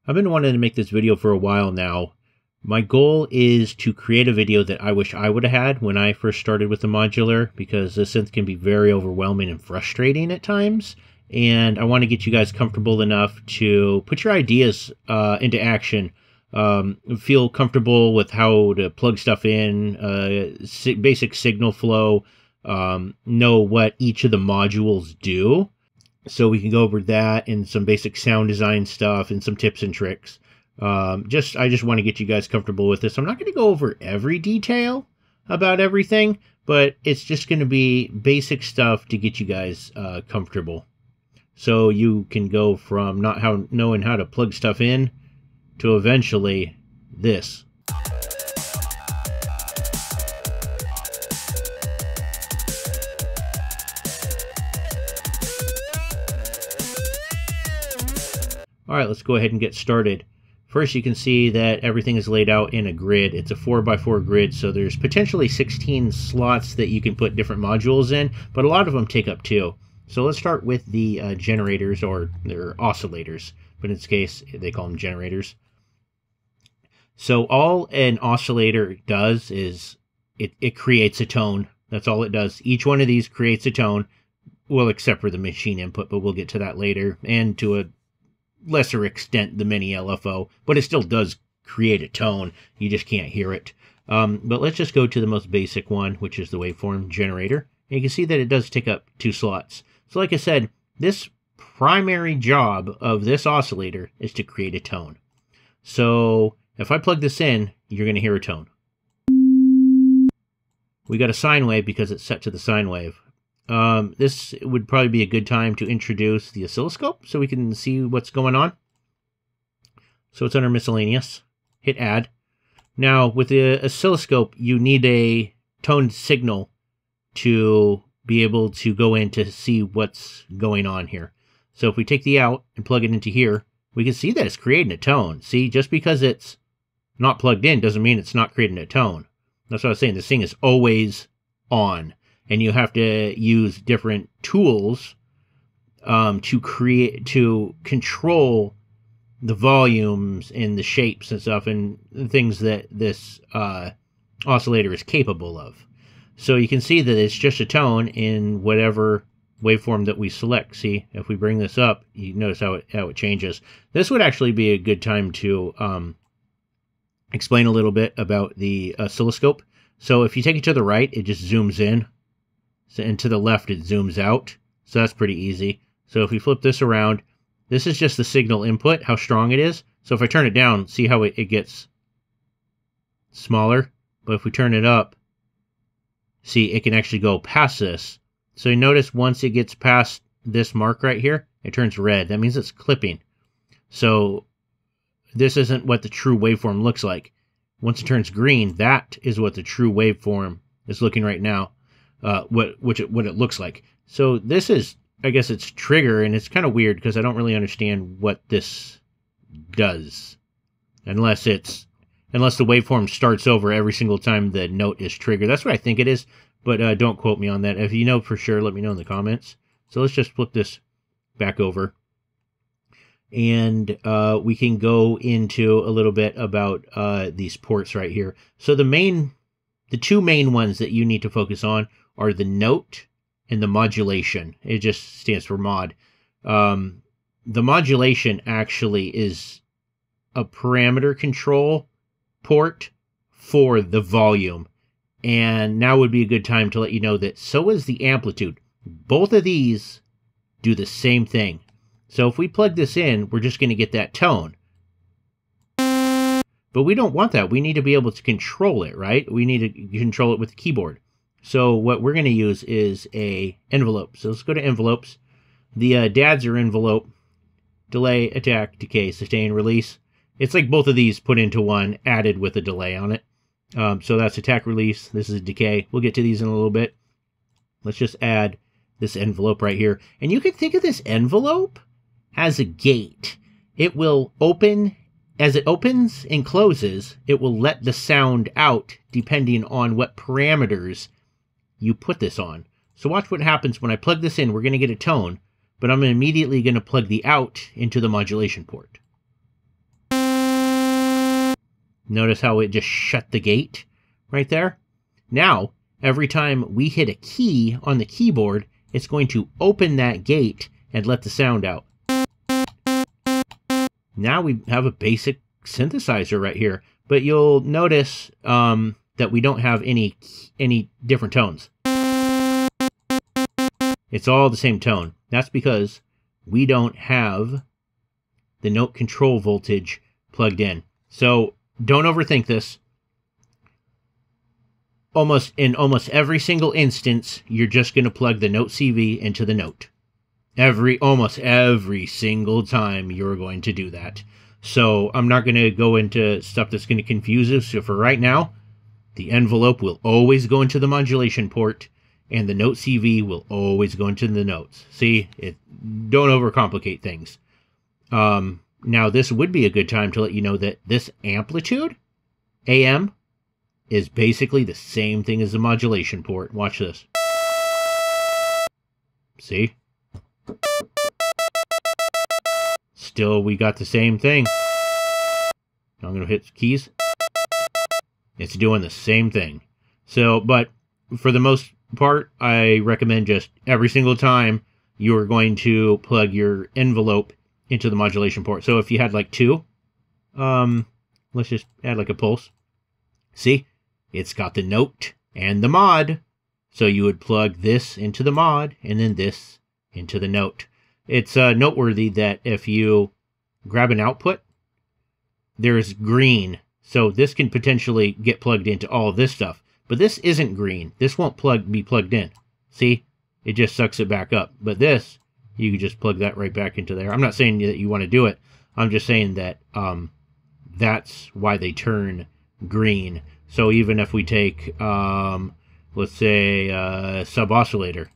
I've been wanting to make this video for a while now. My goal is to create a video that I wish I would have had when I first started with the modular, because the synth can be very overwhelming and frustrating at times. And I want to get you guys comfortable enough to put your ideas into action. Feel comfortable with how to plug stuff in, basic signal flow, know what each of the modules do. So we can go over that and some basic sound design stuff and some tips and tricks. I just want to get you guys comfortable with this. I'm not going to go over every detail about everything, but it's just going to be basic stuff to get you guys comfortable. So you can go from not knowing how to plug stuff in to eventually this. All right, let's go ahead and get started. First, you can see that everything is laid out in a grid. It's a 4x4 grid, so there's potentially 16 slots that you can put different modules in, but a lot of them take up 2. So let's start with the generators, or they're oscillators, but in this case, they call them generators. So all an oscillator does is it creates a tone. That's all it does. Each one of these creates a tone, well, except for the machine input, but we'll get to that later, and to a lesser extent the mini LFO, but it still does create a tone. You just can't hear it. But let's just go to the most basic one, which is the waveform generator. And you can see that it does take up 2 slots. So like I said, this primary job of this oscillator is to create a tone. So if I plug this in, you're going to hear a tone. We got a sine wave because it's set to the sine wave. This would probably be a good time to introduce the oscilloscope so we can see what's going on. So it's under miscellaneous. Hit add. Now with the oscilloscope, you need a toned signal to be able to go in to see what's going on here. So if we take the out and plug it into here, we can see that it's creating a tone. See, just because it's not plugged in doesn't mean it's not creating a tone. That's what I was saying. This thing is always on. And you have to use different tools to control the volumes and the shapes and stuff and things that this oscillator is capable of. So you can see that it's just a tone in whatever waveform that we select. See, if we bring this up, you notice how it changes. This would actually be a good time to explain a little bit about the oscilloscope. So if you take it to the right, it just zooms in. And to the left, it zooms out. So that's pretty easy. So if we flip this around, this is just the signal input, how strong it is. So if I turn it down, see how it gets smaller? But if we turn it up, see, it can actually go past this. So you notice once it gets past this mark right here, it turns red. That means it's clipping. So this isn't what the true waveform looks like. Once it turns green, that is what the true waveform is looking right now. What it looks like. So this is, I guess it's trigger, and it's kind of weird because I don't really understand what this does. Unless the waveform starts over every single time the note is triggered. That's what I think it is, but don't quote me on that. If you know for sure, let me know in the comments. So let's just flip this back over. And we can go into a little bit about these ports right here. So the 2 main ones that you need to focus on are the note and the modulation. It just stands for mod. The modulation actually is a parameter control port for the volume. And now would be a good time to let you know that so is the amplitude. Both of these do the same thing. So if we plug this in, we're just going to get that tone. But we don't want that. We need to be able to control it, right? We need to control it with the keyboard. So what we're going to use is a envelope. So let's go to envelopes. The DADs are envelope. Delay, attack, decay, sustain, release. It's like both of these put into one, added with a delay on it. So that's attack, release. This is decay. We'll get to these in a little bit. Let's just add this envelope right here. And you can think of this envelope as a gate. It will open. As it opens and closes, it will let the sound out depending on what parameters you put this on. So watch what happens when I plug this in. We're going to get a tone, but I'm immediately going to plug the out into the modulation port. Notice how it just shut the gate right there? Now, every time we hit a key on the keyboard, it's going to open that gate and let the sound out. Now we have a basic synthesizer right here, but you'll notice that we don't have any different tones. It's all the same tone. That's because we don't have the note control voltage plugged in. So don't overthink this. In almost every single instance, you're just going to plug the note CV into the note. Almost every single time you're going to do that. So I'm not going to go into stuff that's going to confuse us. So for right now, the envelope will always go into the modulation port, and the note CV will always go into the notes. See, don't overcomplicate things. Now this would be a good time to let you know that this amplitude, AM, is basically the same thing as the modulation port. Watch this. See? Still, we got the same thing. I'm going to hit keys. It's doing the same thing. So, but for the most part, I recommend just every single time you're going to plug your envelope into the modulation port. So if you had like two, let's just add like a pulse. See? It's got the note and the mod. So you would plug this into the mod and then this into the note. It's noteworthy that if you grab an output, there's green. So this can potentially get plugged into all of this stuff. But this isn't green. This won't be plugged in. See? It just sucks it back up. But this, you can just plug that right back into there. I'm not saying that you want to do it. I'm just saying that that's why they turn green. So even if we take, let's say, sub-oscillator,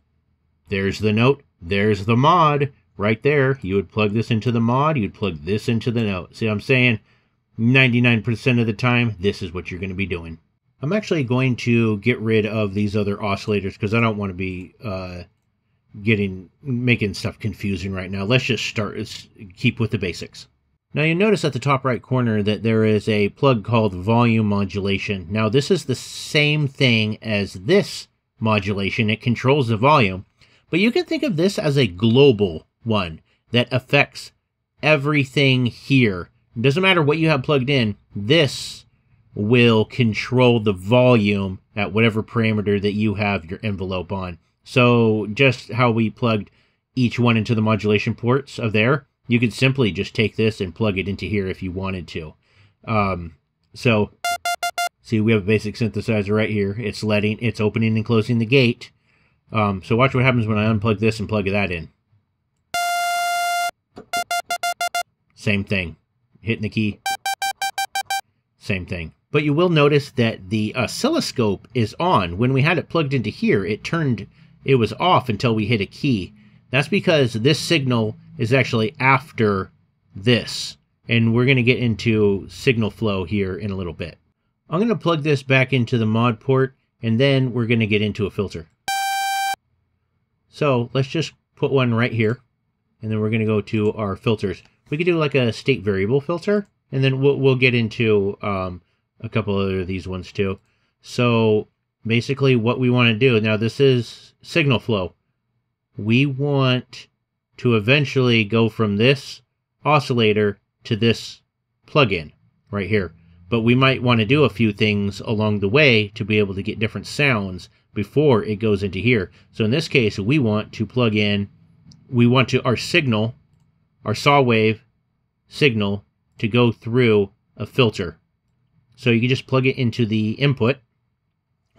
there's the note, there's the mod, right there. You would plug this into the mod, you'd plug this into the note. See what I'm saying? 99% of the time, this is what you're going to be doing. I'm actually going to get rid of these other oscillators because I don't want to be making stuff confusing right now. Let's just keep with the basics. Now you notice at the top right corner that there is a plug called volume modulation. Now this is the same thing as this modulation. It controls the volume, but you can think of this as a global one that affects everything here. It doesn't matter what you have plugged in, this will control the volume at whatever parameter that you have your envelope on. So just how we plugged each one into the modulation ports of there, you could simply just take this and plug it into here if you wanted to. So, see, we have a basic synthesizer right here. It's opening and closing the gate. So watch what happens when I unplug this and plug that in. Same thing. Hitting the key. Same thing. But you will notice that the oscilloscope is on. When we had it plugged into here, it was off until we hit a key. That's because this signal is actually after this. And we're going to get into signal flow here in a little bit. I'm going to plug this back into the mod port, and then we're going to get into a filter. So let's just put one right here, and then we're going to go to our filters. We could do like a state variable filter, and then we'll get into a couple of these ones too. So basically what we want to do, now this is signal flow. We want to eventually go from this oscillator to this plug-in right here. But we might want to do a few things along the way to be able to get different sounds before it goes into here. So in this case, we want to plug in, our signal, our saw wave signal to go through a filter. So you can just plug it into the input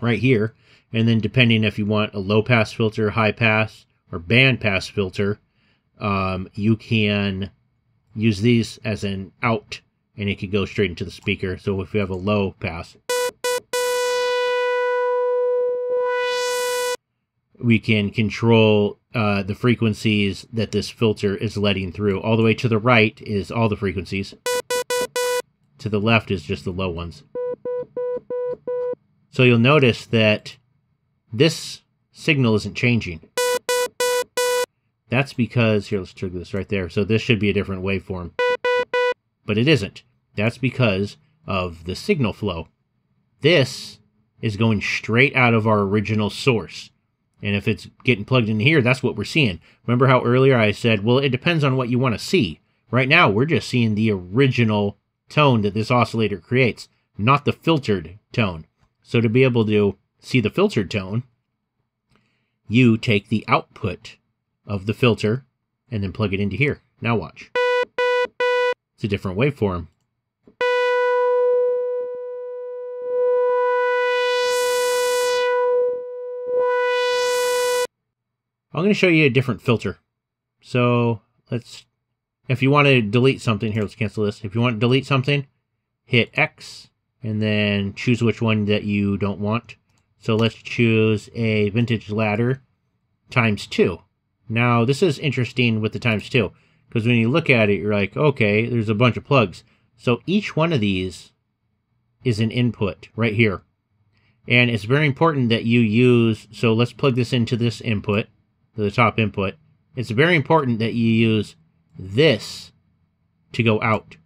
right here. And then depending if you want a low pass filter, high pass, or band pass filter, you can use these as an out, and it could go straight into the speaker. So if we have a low pass, we can control the frequencies that this filter is letting through. All the way to the right is all the frequencies. To the left is just the low ones. So you'll notice that this signal isn't changing. That's because, here, let's trigger this right there. So this should be a different waveform. But it isn't. That's because of the signal flow. This is going straight out of our original source. And if it's getting plugged in here, that's what we're seeing. Remember how earlier I said, well, it depends on what you want to see. Right now, we're just seeing the original tone that this oscillator creates, not the filtered tone. So to be able to see the filtered tone, you take the output of the filter and then plug it into here. Now watch. It's a different waveform. I'm going to show you a different filter. So if you want to delete something, here, let's cancel this. If you want to delete something, hit X and then choose which one that you don't want. So let's choose a vintage ladder ×2. Now this is interesting with the ×2 because when you look at it, you're like, okay, there's a bunch of plugs. So each one of these is an input right here. And it's very important that you use, so let's plug this into this input, the top input. It's very important that you use this to go out.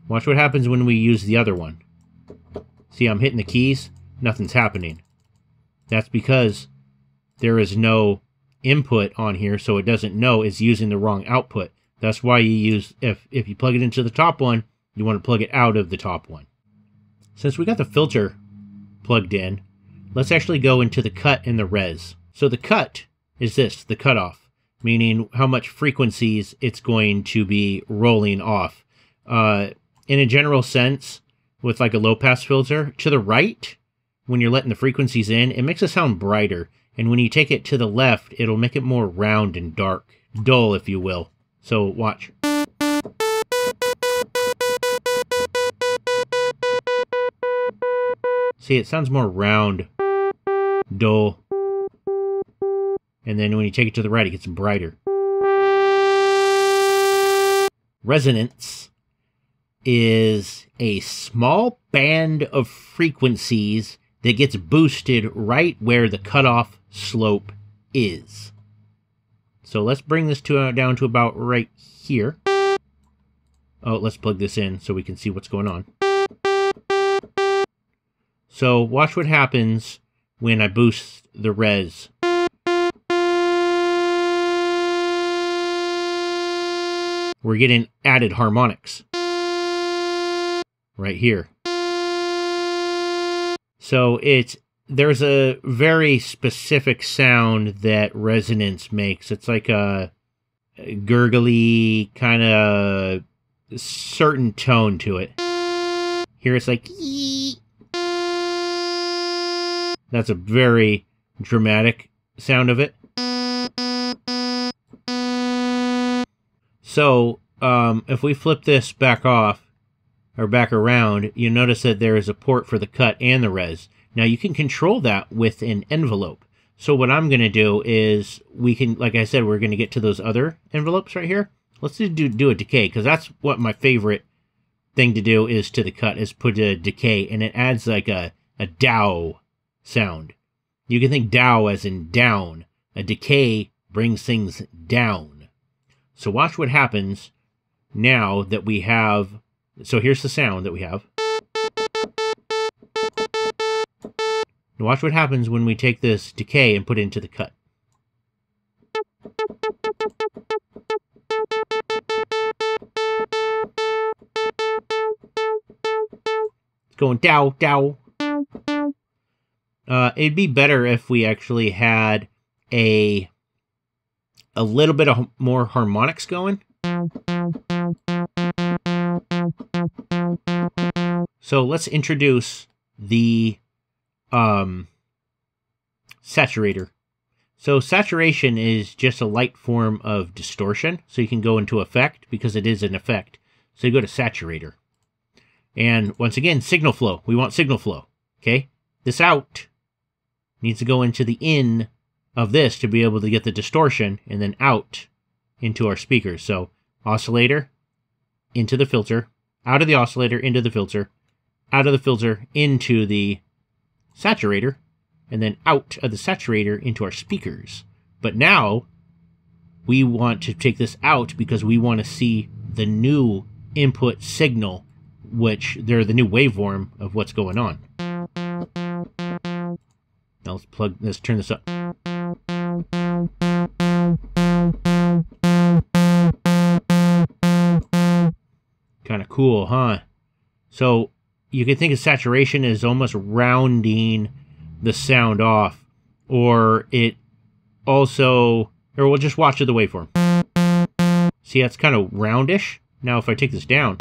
Watch what happens when we use the other one. See, I'm hitting the keys, nothing's happening. That's because there is no input on here, so it doesn't know it's using the wrong output. That's why you use, if you plug it into the top one, you want to plug it out of the top one. Since we got the filter plugged in, let's actually go into the cut and the res. So the cut is this, the cutoff, meaning how much frequencies it's going to be rolling off. In a general sense, with like a low-pass filter, to the right, when you're letting the frequencies in, it makes it sound brighter. And when you take it to the left, it'll make it more round and dark. Dull, if you will. So, watch. See, it sounds more round, dull. And then when you take it to the right, it gets brighter. Resonance is a small band of frequencies that gets boosted right where the cutoff slope is. So let's bring this down to about right here. Oh, let's plug this in so we can see what's going on. So watch what happens when I boost the res. We're getting added harmonics right here. So there's a very specific sound that resonance makes. It's like a gurgly kind of certain tone to it. Here it's like, ee. That's a very dramatic sound of it. So, if we flip this back off, or back around, you notice that there is a port for the cut and the res. Now, you can control that with an envelope. So what I'm going to do is, we can, like I said, we're going to get to those other envelopes right here. Let's do a decay, because that's what my favorite thing to do is to the cut, is put a decay, and it adds like a dow sound. You can think dow as in down. A decay brings things down. So watch what happens now that we have, so here's the sound that we have. Now watch what happens when we take this decay and put it into the cut. It's going dow, dow. It'd be better if we actually had a little bit of more harmonics going. So let's introduce the saturator. So saturation is just a light form of distortion. So you can go into effect because it is an effect. So you go to saturator. And once again, signal flow. We want signal flow. Okay? This out needs to go into the in of this to be able to get the distortion, and then out into our speakers. So oscillator into the filter, out of the oscillator into the filter, out of the filter into the saturator, and then out of the saturator into our speakers. But now we want to take this out because we want to see the new input signal which they're the new waveform of what's going on. Now let's turn this up. Kind of cool, huh? So you can think of saturation as almost rounding the sound off, or it also, or we'll just watch the waveform. See, that's kind of roundish. Now if I take this down,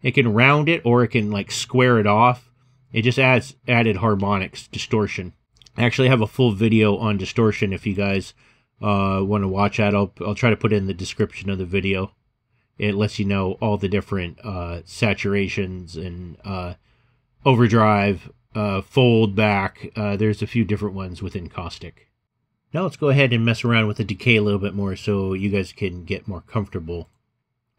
it can round it, or it can like square it off. It just adds added harmonics, distortion. I actually have a full video on distortion if you guys want to watch that. I'll try to put it in the description of the video. It lets you know all the different saturations and overdrive, fold back. There's a few different ones within Caustic. Now let's go ahead and mess around with the decay a little bit more so you guys can get more comfortable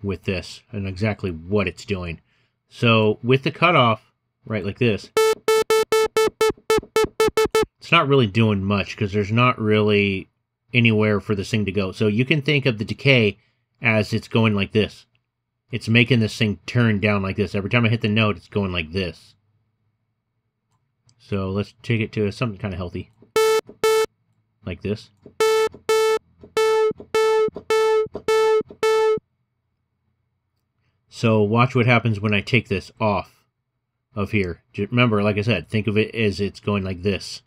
with this and exactly what it's doing. So with the cutoff, right like this, it's not really doing much because there's not really anywhere for this thing to go. So you can think of the decay as it's going like this. It's making this thing turn down like this. Every time I hit the note, it's going like this. So let's take it to something kind of healthy. Like this. So watch what happens when I take this off of here. Remember, like I said, think of it as it's going like this.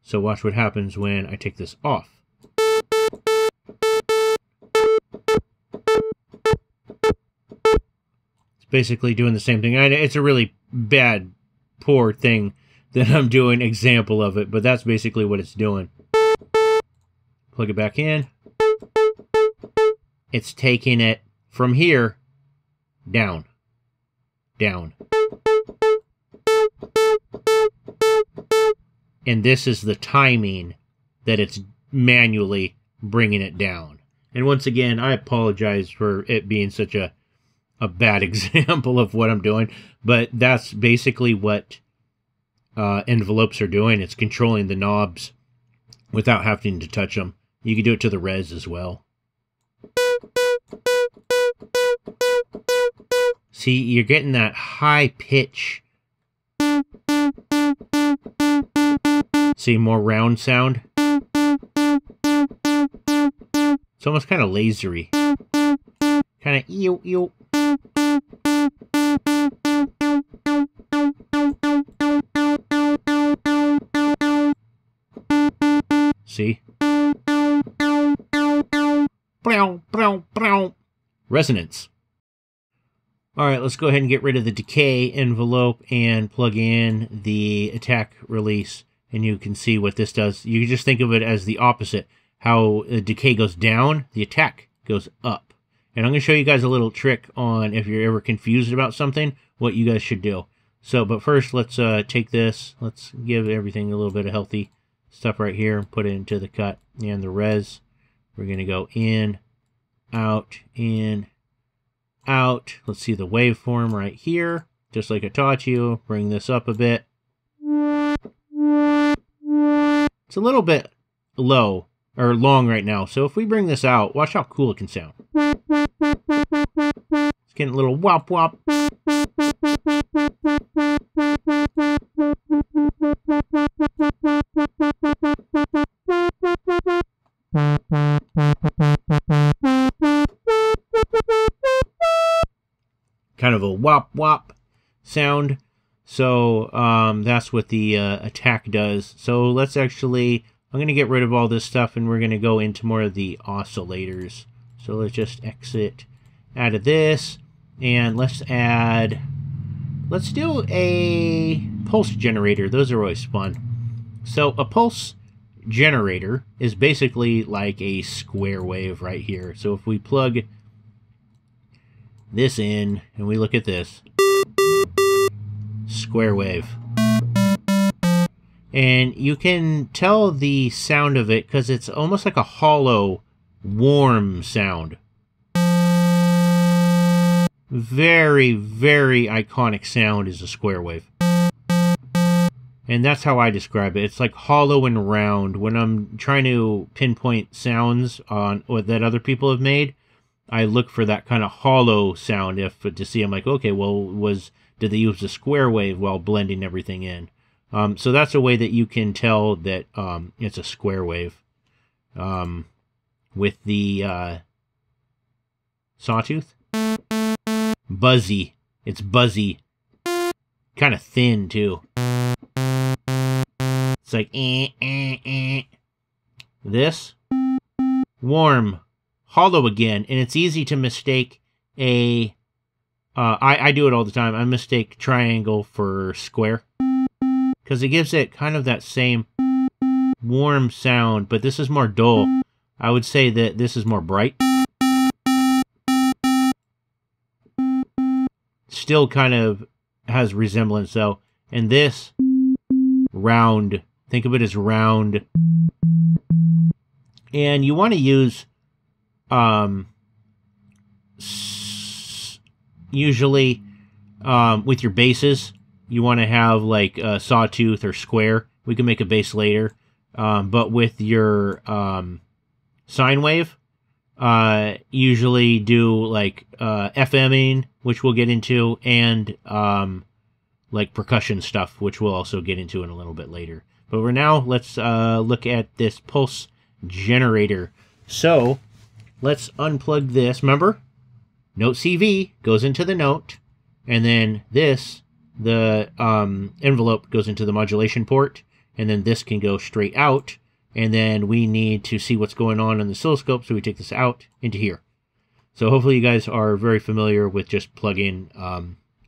So watch what happens when I take this off. It's basically doing the same thing. It's a really bad, poor thing that I'm doing example of it, but that's basically what it's doing. Plug it back in. It's taking it from here down, down. And this is the timing that it's manually bringing it down. And once again, I apologize for it being such a bad example of what I'm doing, but that's basically what envelopes are doing. It's controlling the knobs without having to touch them. You can do it to the res as well. See, you're getting that high pitch. See, more round sound. It's almost kind of lasery. Kind of ew. See? Resonance. Alright, let's go ahead and get rid of the decay envelope and plug in the attack release. And you can see what this does. You can just think of it as the opposite. How the decay goes down, the attack goes up. And I'm going to show you guys a little trick on if you're ever confused about something, what you guys should do. So, but first, let's take this. Let's give everything a little bit of healthy stuff right here. Put it into the cut and the res. We're going to go in, out. Let's see the waveform right here. Just like I taught you. Bring this up a bit. It's a little bit low or long right now. So if we bring this out, watch how cool it can sound. It's getting a little wop wop. Kind of a wop wop sound. So that's what the attack does. So let's actually, I'm going to get rid of all this stuff and we're going to go into more of the oscillators. So let's just exit out of this and let's do a pulse generator. Those are always fun. So a pulse generator is basically like a square wave right here. So if we plug this in and we look at this, square wave. And you can tell the sound of it because it's almost like a hollow, warm sound. very, very iconic sound is a square wave. And that's how I describe it. It's like hollow and round. When I'm trying to pinpoint sounds on or that other people have made, I look for that kind of hollow sound to see. I'm like, okay, well, did they use a square wave while blending everything in? So that's a way that you can tell that it's a square wave. With the sawtooth, buzzy. It's buzzy, kind of thin too. It's like This, warm, hollow again, and it's easy to mistake a. I do it all the time. I mistake triangle for square because it gives it kind of that same warm sound, but this is more dull. I would say that this is more bright. Still kind of has resemblance though. And this, round. Think of it as round. And you want to use, usually, with your bases, you want to have like a sawtooth or square. We can make a base later. But with your sine wave, usually do like FMing, which we'll get into, and like percussion stuff, which we'll also get into in a little bit later. But for now, let's look at this pulse generator. So let's unplug this. Remember, note CV goes into the note, and then this, the envelope, goes into the modulation port, and then this can go straight out. And then we need to see what's going on the oscilloscope, so we take this out into here. So hopefully you guys are very familiar with just plugging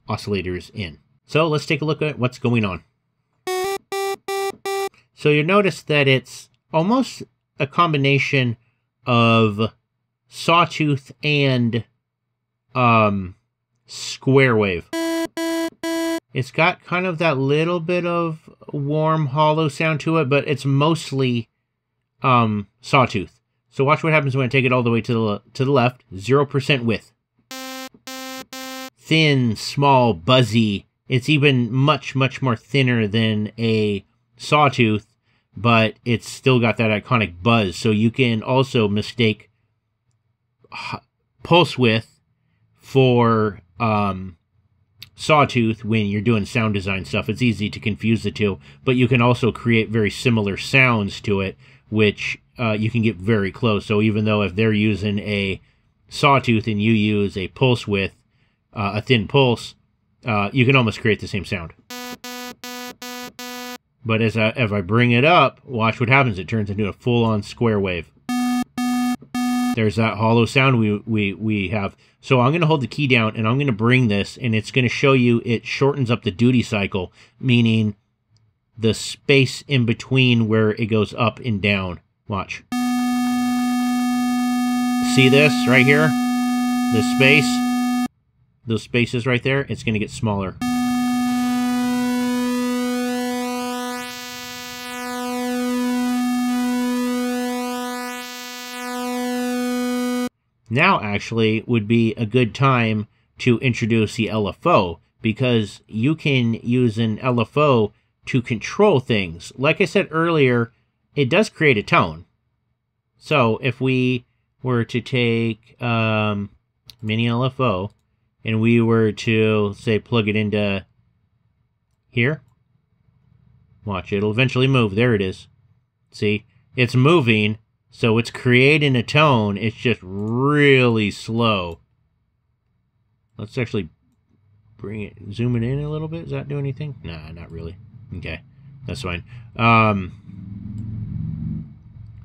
oscillators in. So let's take a look at what's going on. So you'll notice that it's almost a combination of sawtooth and square wave. It's got kind of that little bit of warm, hollow sound to it, but it's mostly sawtooth. So watch what happens when I take it all the way to the left. 0% width. Thin, small, buzzy. It's even much, much more thinner than a sawtooth, but it's still got that iconic buzz. So you can also mistake pulse width for sawtooth when you're doing sound design stuff. It's easy to confuse the two, but you can also create very similar sounds to it, which you can get very close. So even though if they're using a sawtooth and you use a pulse width, a thin pulse, you can almost create the same sound. But as I bring it up, watch what happens. It turns into a full-on square wave. There's that hollow sound we have. So I'm going to hold the key down, and I'm going to bring this, and it's going to show you it shortens up the duty cycle, meaning the space in between where it goes up and down. Watch. See this right here? The space? Those spaces right there? It's going to get smaller. Now, actually, would be a good time to introduce the LFO, because you can use an LFO to control things. Like I said earlier, it does create a tone. So if we were to take mini LFO, and we were to, say, plug it into here, watch, it'll eventually move. There it is. See, it's moving. So it's creating a tone. It's just really slow. Let's actually bring it, zoom it in a little bit. Does that do anything? Nah, not really. Okay, that's fine.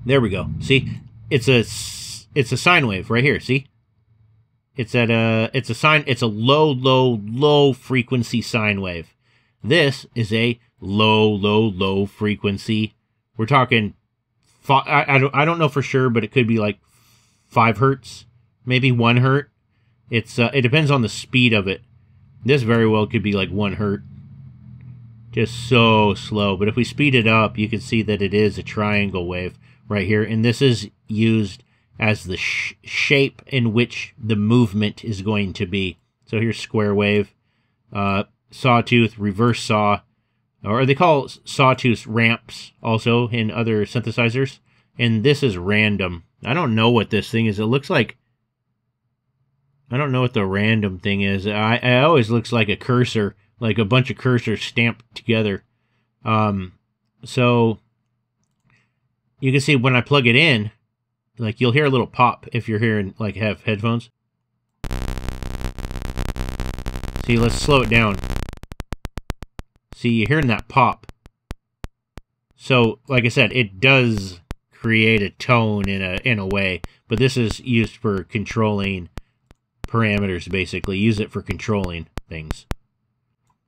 There we go. See, it's a sine wave right here. See, it's a low frequency sine wave. This is a low frequency. We're talking. I don't know for sure, but it could be like 5 hertz, maybe 1 hertz. It depends on the speed of it. This very well could be like 1 hertz. Just so slow. But if we speed it up, you can see that it is a triangle wave right here. And this is used as the shape in which the movement is going to be. So here's square wave, sawtooth, reverse saw, or they call sawtooth ramps also in other synthesizers. And this is random. I don't know what this thing is. It looks like, I don't know what the random thing is. It always looks like a cursor, like a bunch of cursors stamped together. So you can see when I plug it in, like you'll hear a little pop if you're hearing, like, have headphones. See, let's slow it down. See, you're hearing that pop. So, like I said, it does create a tone in a way, but this is used for controlling parameters, basically. Use it for controlling things.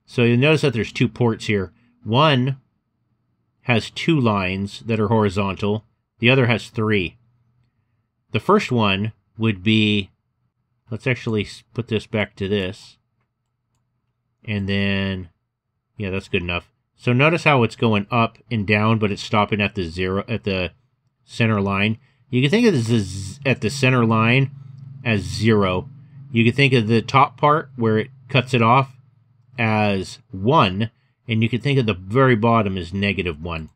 So you'll notice that there's two ports here. One has two lines that are horizontal. The other has three. The first one would be, let's actually put this back to this. And then, yeah, that's good enough. So notice how it's going up and down, but it's stopping at the center line. You can think of this at the center line as 0. You can think of the top part where it cuts it off as 1, and you can think of the very bottom as -1.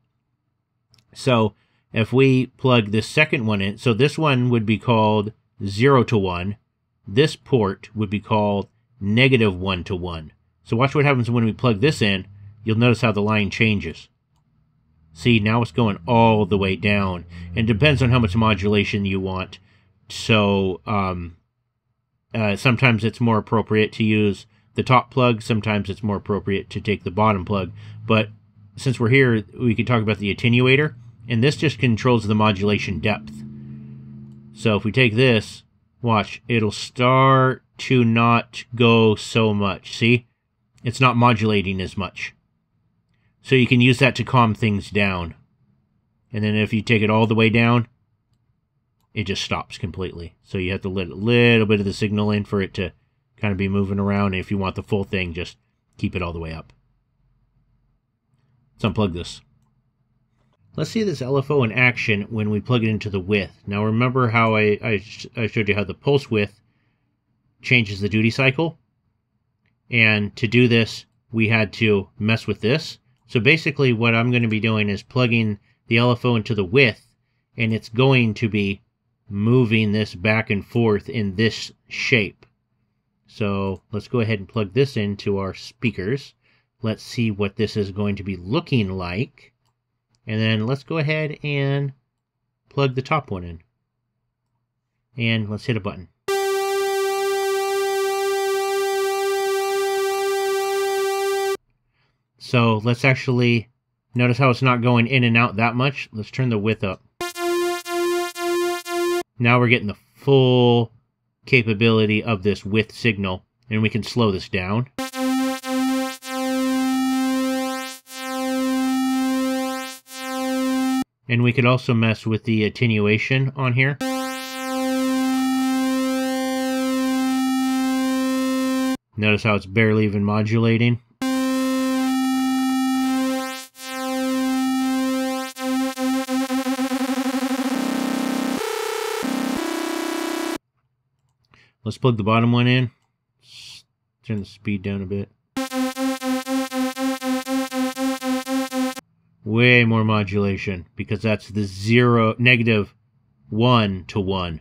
So if we plug this second one in, so this one would be called 0 to 1. This port would be called -1 to 1. So watch what happens when we plug this in. You'll notice how the line changes. See, now it's going all the way down. And it depends on how much modulation you want. So sometimes it's more appropriate to use the top plug. Sometimes it's more appropriate to take the bottom plug. But since we're here, we can talk about the attenuator. And this just controls the modulation depth. So if we take this, watch, it'll start to not go so much. See? It's not modulating as much. So you can use that to calm things down. And then if you take it all the way down, it just stops completely. So you have to let a little bit of the signal in for it to kind of be moving around. And if you want the full thing, just keep it all the way up. Let's unplug this. Let's see this LFO in action when we plug it into the width. Now remember how I showed you how the pulse width changes the duty cycle? And to do this, we had to mess with this. So basically what I'm going to be doing is plugging the LFO into the width, and it's going to be moving this back and forth in this shape. So let's go ahead and plug this into our speakers. Let's see what this is going to be looking like. And then let's go ahead and plug the top one in. And let's hit a button. So let's actually notice how it's not going in and out that much. Let's turn the width up. Now we're getting the full capability of this width signal, and we can slow this down. And we could also mess with the attenuation on here. Notice how it's barely even modulating. Let's plug the bottom one in. Turn the speed down a bit. Way more modulation, because that's the -1 to 1.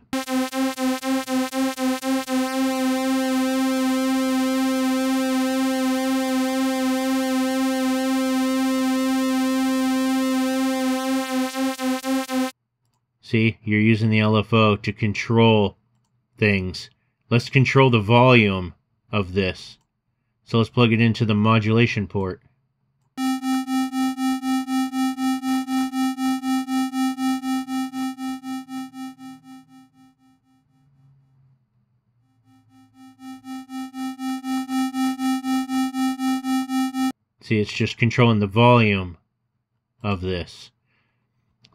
See, you're using the LFO to control things. Let's control the volume of this. So let's plug it into the modulation port. See, it's just controlling the volume of this.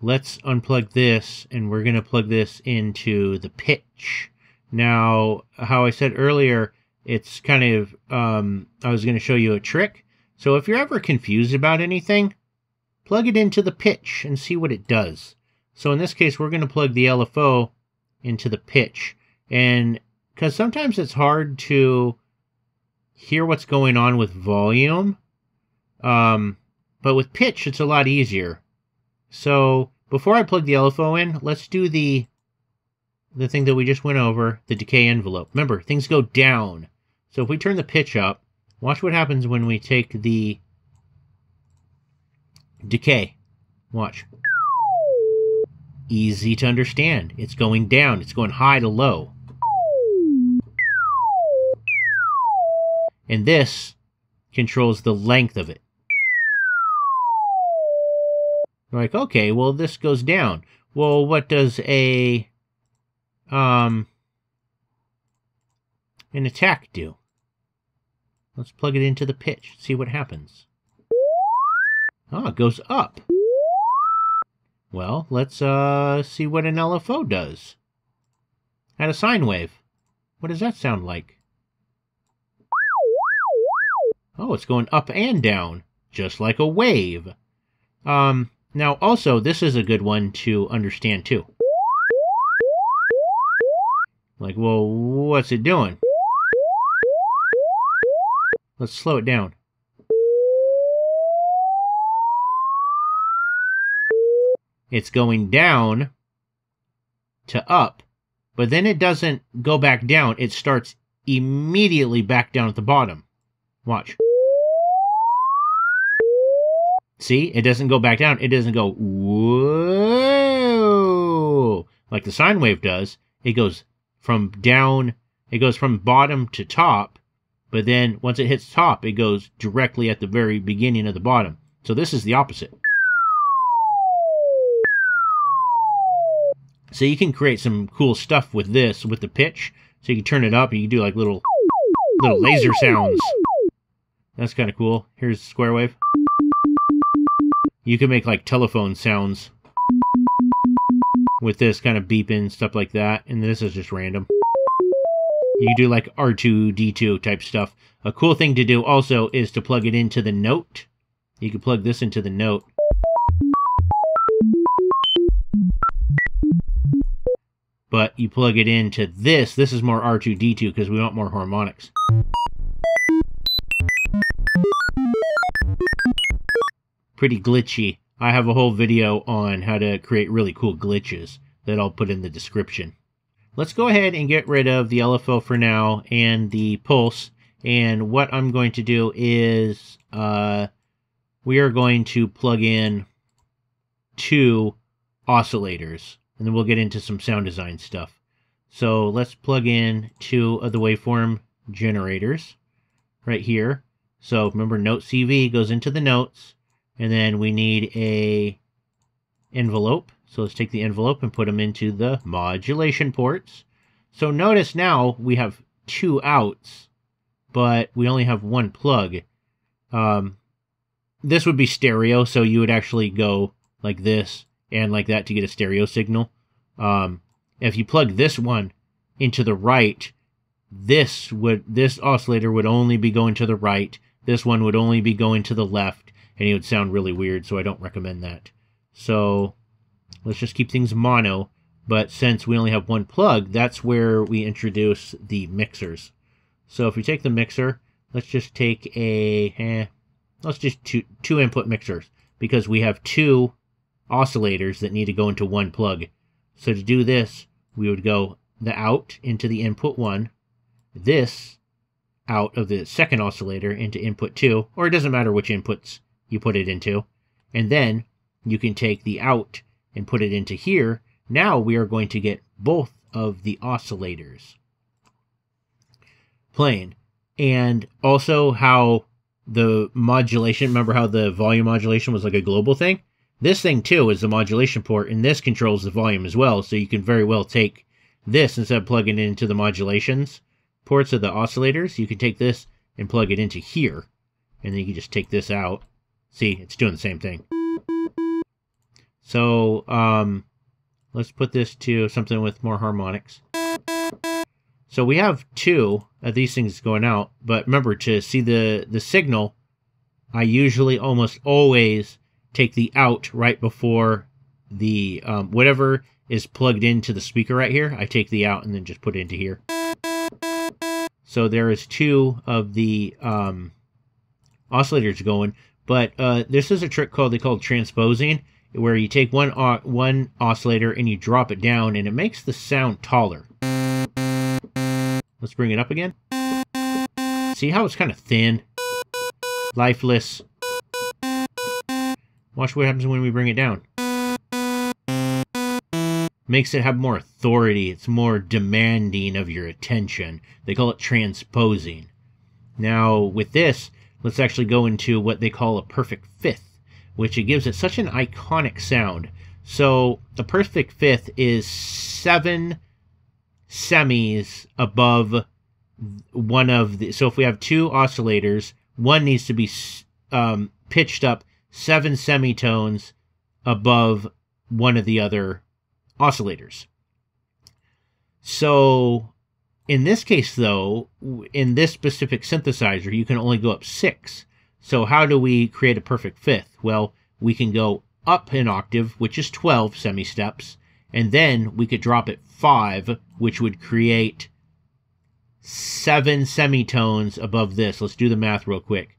Let's unplug this, and we're going to plug this into the pitch. Now, how I said earlier, it's kind of, I was going to show you a trick. So if you're ever confused about anything, plug it into the pitch and see what it does. So in this case, we're going to plug the LFO into the pitch. And because sometimes it's hard to hear what's going on with volume. But with pitch, it's a lot easier. So before I plug the LFO in, let's do the thing that we just went over, the decay envelope. Remember, things go down. So if we turn the pitch up, watch what happens when we take the decay. Watch. Easy to understand. It's going down. It's going high to low. And this controls the length of it. We're like, okay, well, this goes down. Well, what does an attack do? Let's plug it into the pitch, see what happens. Oh, it goes up. Well, let's see what an LFO does. At a sine wave. What does that sound like? Oh, it's going up and down, just like a wave. Now, also, this is a good one to understand, too. Like, well, what's it doing? Let's slow it down. It's going down to up, but then it doesn't go back down. It starts immediately back down at the bottom. Watch. See? It doesn't go back down. It doesn't go, whoa, like the sine wave does. It goes from down, it goes from bottom to top, but then once it hits top, it goes directly at the very beginning of the bottom. So this is the opposite. So you can create some cool stuff with this, with the pitch. So you can turn it up, and you can do like little laser sounds. That's kind of cool. Here's square wave. You can make like telephone sounds with this kind of beeping, stuff like that. And this is just random. You can do like R2-D2 type stuff. A cool thing to do also is to plug it into the note. You can plug this into the note. But you plug it into this. This is more R2-D2 because we want more harmonics. Pretty glitchy. I have a whole video on how to create really cool glitches that I'll put in the description. Let's go ahead and get rid of the LFO for now and the pulse. And what I'm going to do is we are going to plug in 2 oscillators. And then we'll get into some sound design stuff. So let's plug in 2 of the waveform generators right here. So remember, note CV goes into the notes. And then we need a envelope. So let's take the envelope and put them into the modulation ports. So notice now we have 2 outs, but we only have 1 plug. This would be stereo, so you would actually go like this and like that to get a stereo signal. If you plug this one into the right, this oscillator would only be going to the right. This one would only be going to the left. And it would sound really weird, so I don't recommend that. So let's just keep things mono. But since we only have 1 plug, that's where we introduce the mixers. So if we take the mixer, let's just take let's just two input mixers, because we have 2 oscillators that need to go into 1 plug. So to do this, we would go the out into the input 1, this out of the second oscillator into input 2, or it doesn't matter which inputs you put it into, and then you can take the out and put it into here. Now we are going to get both of the oscillators playing. And also how the modulation, remember how the volume modulation was like a global thing? This thing too is the modulation port, and this controls the volume as well. So you can very well take this, instead of plugging it into the modulations ports of the oscillators, you can take this and plug it into here, and then you can just take this out. See, it's doing the same thing. So, let's put this to something with more harmonics. So we have 2 of these things going out, but remember, to see the signal, I usually almost always take the out right before the, whatever is plugged into the speaker right here, I take the out and then just put it into here. So there is two of the oscillators going, but this is a trick they call transposing, where you take one oscillator and you drop it down, and it makes the sound taller. Let's bring it up again. See how it's kind of thin, lifeless? Watch what happens when we bring it down. Makes it have more authority. It's more demanding of your attention. They call it transposing. Now, with this, let's actually go into what they call a perfect fifth, which it gives it such an iconic sound. So, a perfect fifth is 7 semis above one of the... So if we have two oscillators, one needs to be pitched up 7 semitones above one of the other oscillators. So in this case, though, in this specific synthesizer, you can only go up 6. So how do we create a perfect fifth? Well, we can go up an octave, which is 12 semi-steps, and then we could drop it 5, which would create 7 semitones above this. Let's do the math real quick.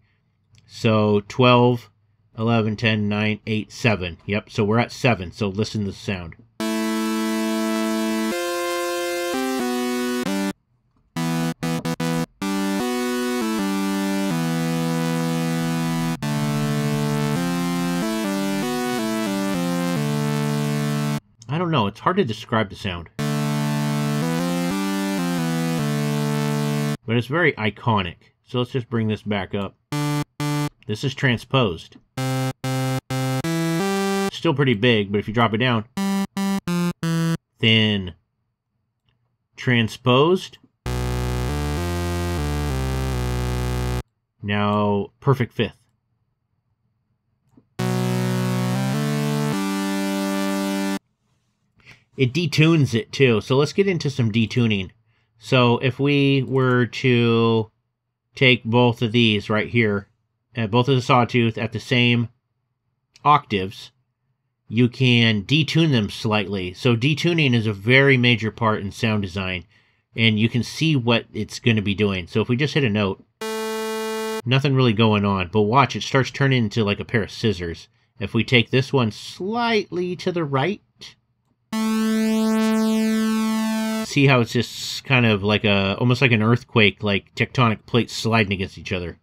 So 12, 11, 10, 9, 8, 7. Yep, so we're at 7. So listen to the sound. I don't know, it's hard to describe the sound. But it's very iconic. So let's just bring this back up. This is transposed. Still pretty big, but if you drop it down, thin. Transposed. Now, perfect fifth. It detunes it too. So let's get into some detuning. So if we were to take both of these right here, both of the sawtooth at the same octaves, you can detune them slightly. So detuning is a very major part in sound design, and you can see what it's going to be doing. So if we just hit a note, nothing really going on, but watch, it starts turning into like a pair of scissors. If we take this one slightly to the right, see how it's just kind of like almost like an earthquake, like tectonic plates sliding against each other.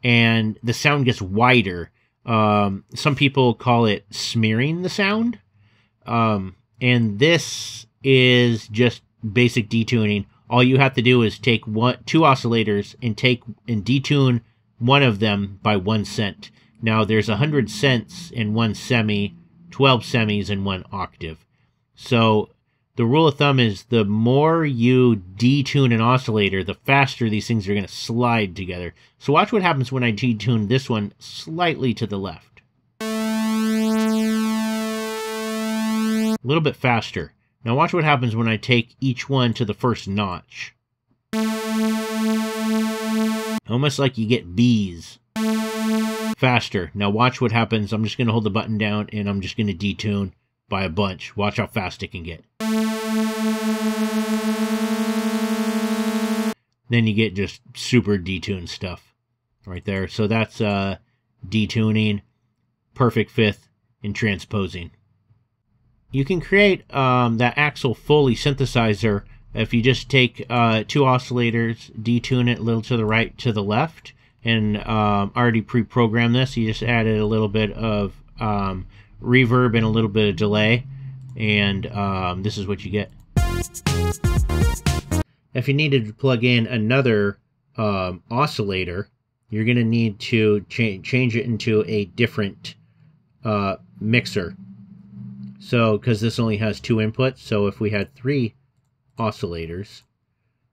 And the sound gets wider. Some people call it smearing the sound. And this is just basic detuning. All you have to do is take 2 oscillators and detune one of them by 1 cent. Now there's 100 cents in 1 semi, 12 semis in 1 octave. So the rule of thumb is the more you detune an oscillator, the faster these things are going to slide together. So watch what happens when I detune this one slightly to the left. A little bit faster. Now watch what happens when I take each one to the first notch. Almost like you get bees. Faster. Now watch what happens. I'm just going to hold the button down and I'm just going to detune by a bunch. Watch how fast it can get. Then you get just super detuned stuff right there. So that's detuning, perfect fifth, and transposing. You can create that Axel Foley synthesizer if you just take 2 oscillators, detune it a little to the right, to the left, and already pre-programmed this. You just added a little bit of reverb and a little bit of delay, and this is what you get. If you needed to plug in another oscillator, you're going to need to change it into a different mixer. So, because this only has 2 inputs, so if we had 3 oscillators,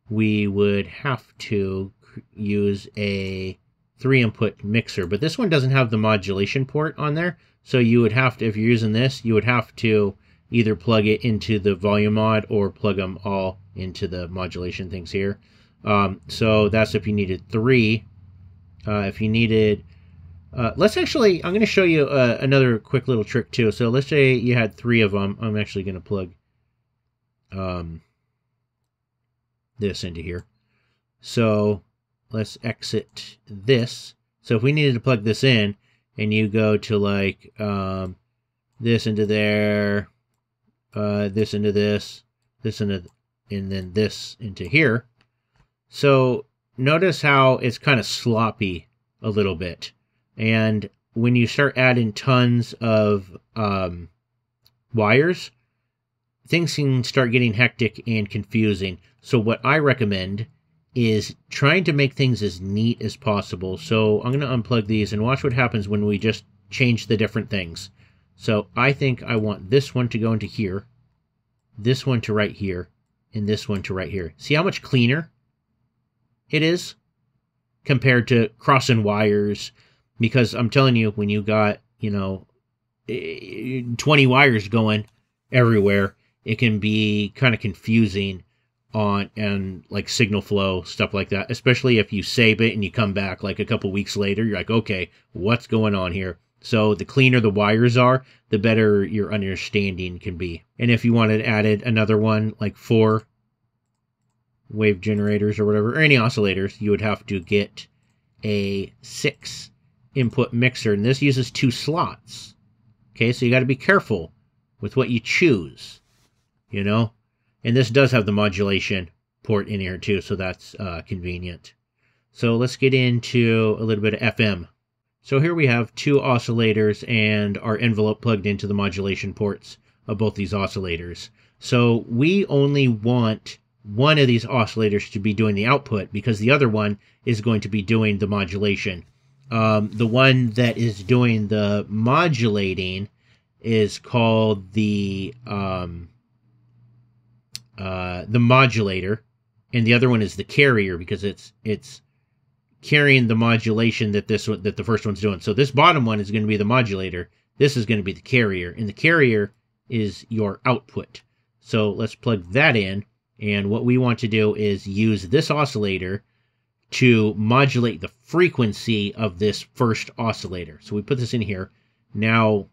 we would have to use a 3-input mixer. But this one doesn't have the modulation port on there, so you would have to, if you're using this, you would have to either plug it into the volume mod or plug them all into the modulation things here. So that's if you needed 3. If you needed... let's actually, I'm going to show you another quick little trick too. So let's say you had 3 of them. I'm actually going to plug this into here. So let's exit this. So if we needed to plug this in, and you go to like this into there, this into this into, and then this into here. So notice how it's kind of sloppy a little bit. And when you start adding tons of wires, things can start getting hectic and confusing. So what I recommend is trying to make things as neat as possible. So I'm going to unplug these and watch what happens when we just change the different things. So I think I want this one to go into here, this one to right here, and this one to right here. See how much cleaner it is compared to crossing wires? Because I'm telling you, when you got, 20 wires going everywhere, it can be kind of confusing and like signal flow, stuff like that, especially if you save it and you come back like a couple weeks later, you're like, okay, what's going on here? So the cleaner the wires are, the better your understanding can be. And if you wanted added another one, like 4 wave generators or whatever, or any oscillators, you would have to get a 6 input mixer, and this uses 2 slots. Okay, so you got to be careful with what you choose, and this does have the modulation port in here too, so that's convenient. So let's get into a little bit of FM. So here we have 2 oscillators and our envelope plugged into the modulation ports of both these oscillators. So we only want one of these oscillators to be doing the output because the other one is going to be doing the modulation. The one that is doing the modulating is called the modulator, and the other one is the carrier because it's carrying the modulation that the first one's doing. So this bottom one is going to be the modulator. This is going to be the carrier, and the carrier is your output. So let's plug that in, and what we want to do is use this oscillator to modulate the frequency of this first oscillator. So we put this in here. Now,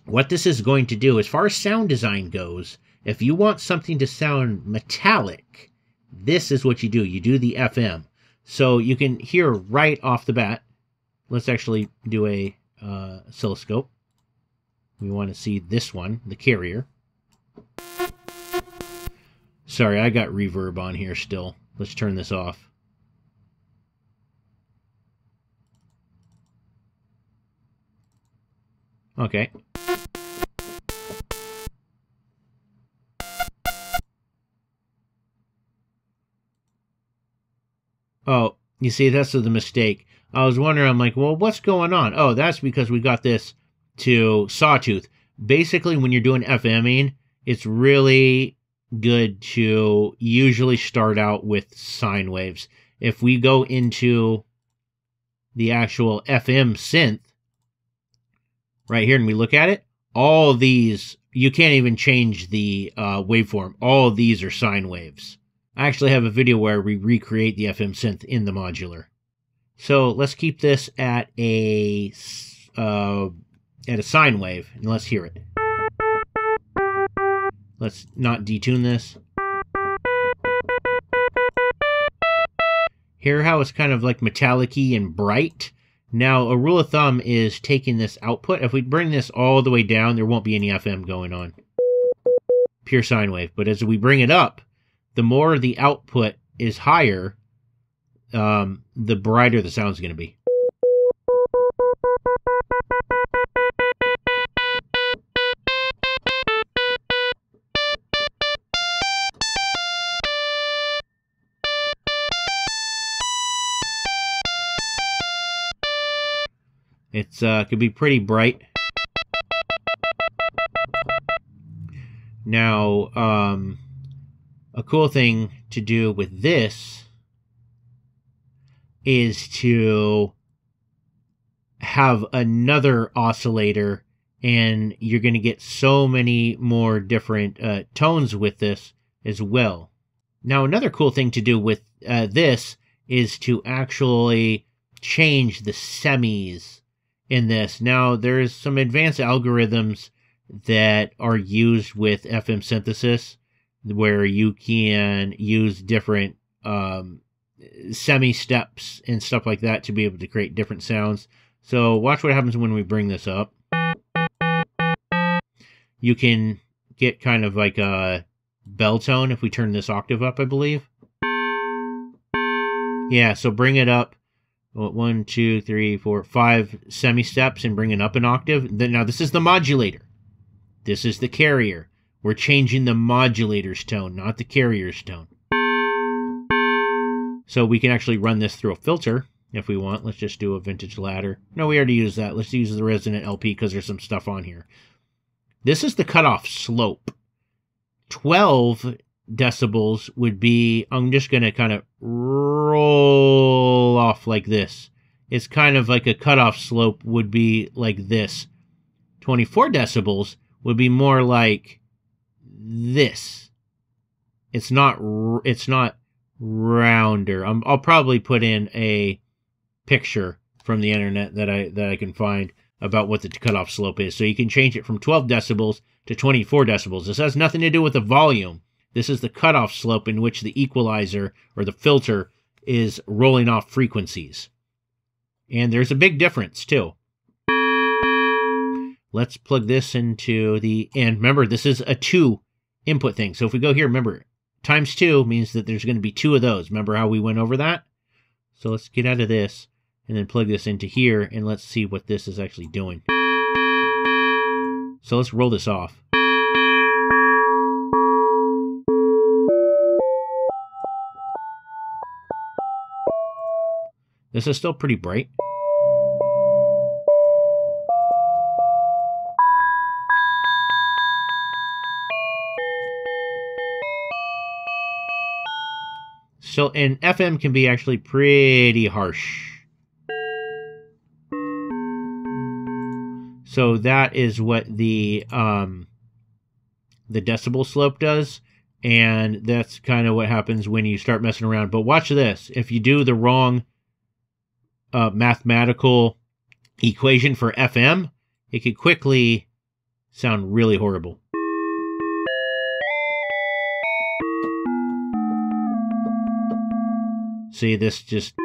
what this is going to do, as far as sound design goes, if you want something to sound metallic, this is what you do. You do the FM. So you can hear right off the bat. Let's actually do a oscilloscope. We want to see this one, the carrier. Sorry, I got reverb on here still. Let's turn this off. Okay. Oh, you see, that's the mistake. I was wondering, I'm like, well, what's going on? Oh, that's because we got this to sawtooth. Basically, when you're doing FMing, it's really good to usually start out with sine waves. If we go into the actual FM synth right here and we look at it, all of these, you can't even change the waveform. All of these are sine waves. I actually have a video where we recreate the FM synth in the modular. So let's keep this at a sine wave, and let's hear it. Let's not detune this. Hear how it's kind of like metallic-y and bright? Now, a rule of thumb is taking this output. If we bring this all the way down, there won't be any FM going on. Pure sine wave. But as we bring it up, the more the output is higher, the brighter the sound's going to be. It's could be pretty bright. Now, a cool thing to do with this is to have another oscillator, and you're going to get so many more different tones with this as well. Now, another cool thing to do with this is to actually change the semis in this. Now, there's some advanced algorithms that are used with FM synthesis where you can use different semi-steps and stuff like that to be able to create different sounds. So watch what happens when we bring this up. You can get kind of like a bell tone if we turn this octave up, I believe. Yeah, so bring it up 1, 2, 3, 4, 5 semi-steps and bring it up an octave. Now this is the modulator. This is the carrier. We're changing the modulator's tone, not the carrier's tone. So we can actually run this through a filter if we want. Let's just do a vintage ladder. No, we already used that. Let's use the resonant LP because there's some stuff on here. This is the cutoff slope. 12 decibels would be, I'm just going to kind of roll off like this. It's kind of like a cutoff slope would be like this. 24 decibels would be more like this. It's not rounder. I'll probably put in a picture from the internet that I can find about what the cutoff slope is. So you can change it from 12 decibels to 24 decibels. This has nothing to do with the volume. This is the cutoff slope in which the equalizer or the filter is rolling off frequencies. And there's a big difference too. Let's plug this into the, and remember, this is a 2 input thing. So if we go here, remember, times 2 means that there's going to be 2 of those. Remember how we went over that? So let's get out of this and then plug this into here, and let's see what this is actually doing. So let's roll this off. This is still pretty bright. So, and FM can be actually pretty harsh. So that is what the decibel slope does, and that's kind of what happens when you start messing around. But watch this. If you do the wrong mathematical equation for FM, it could quickly sound really horrible. See, this just,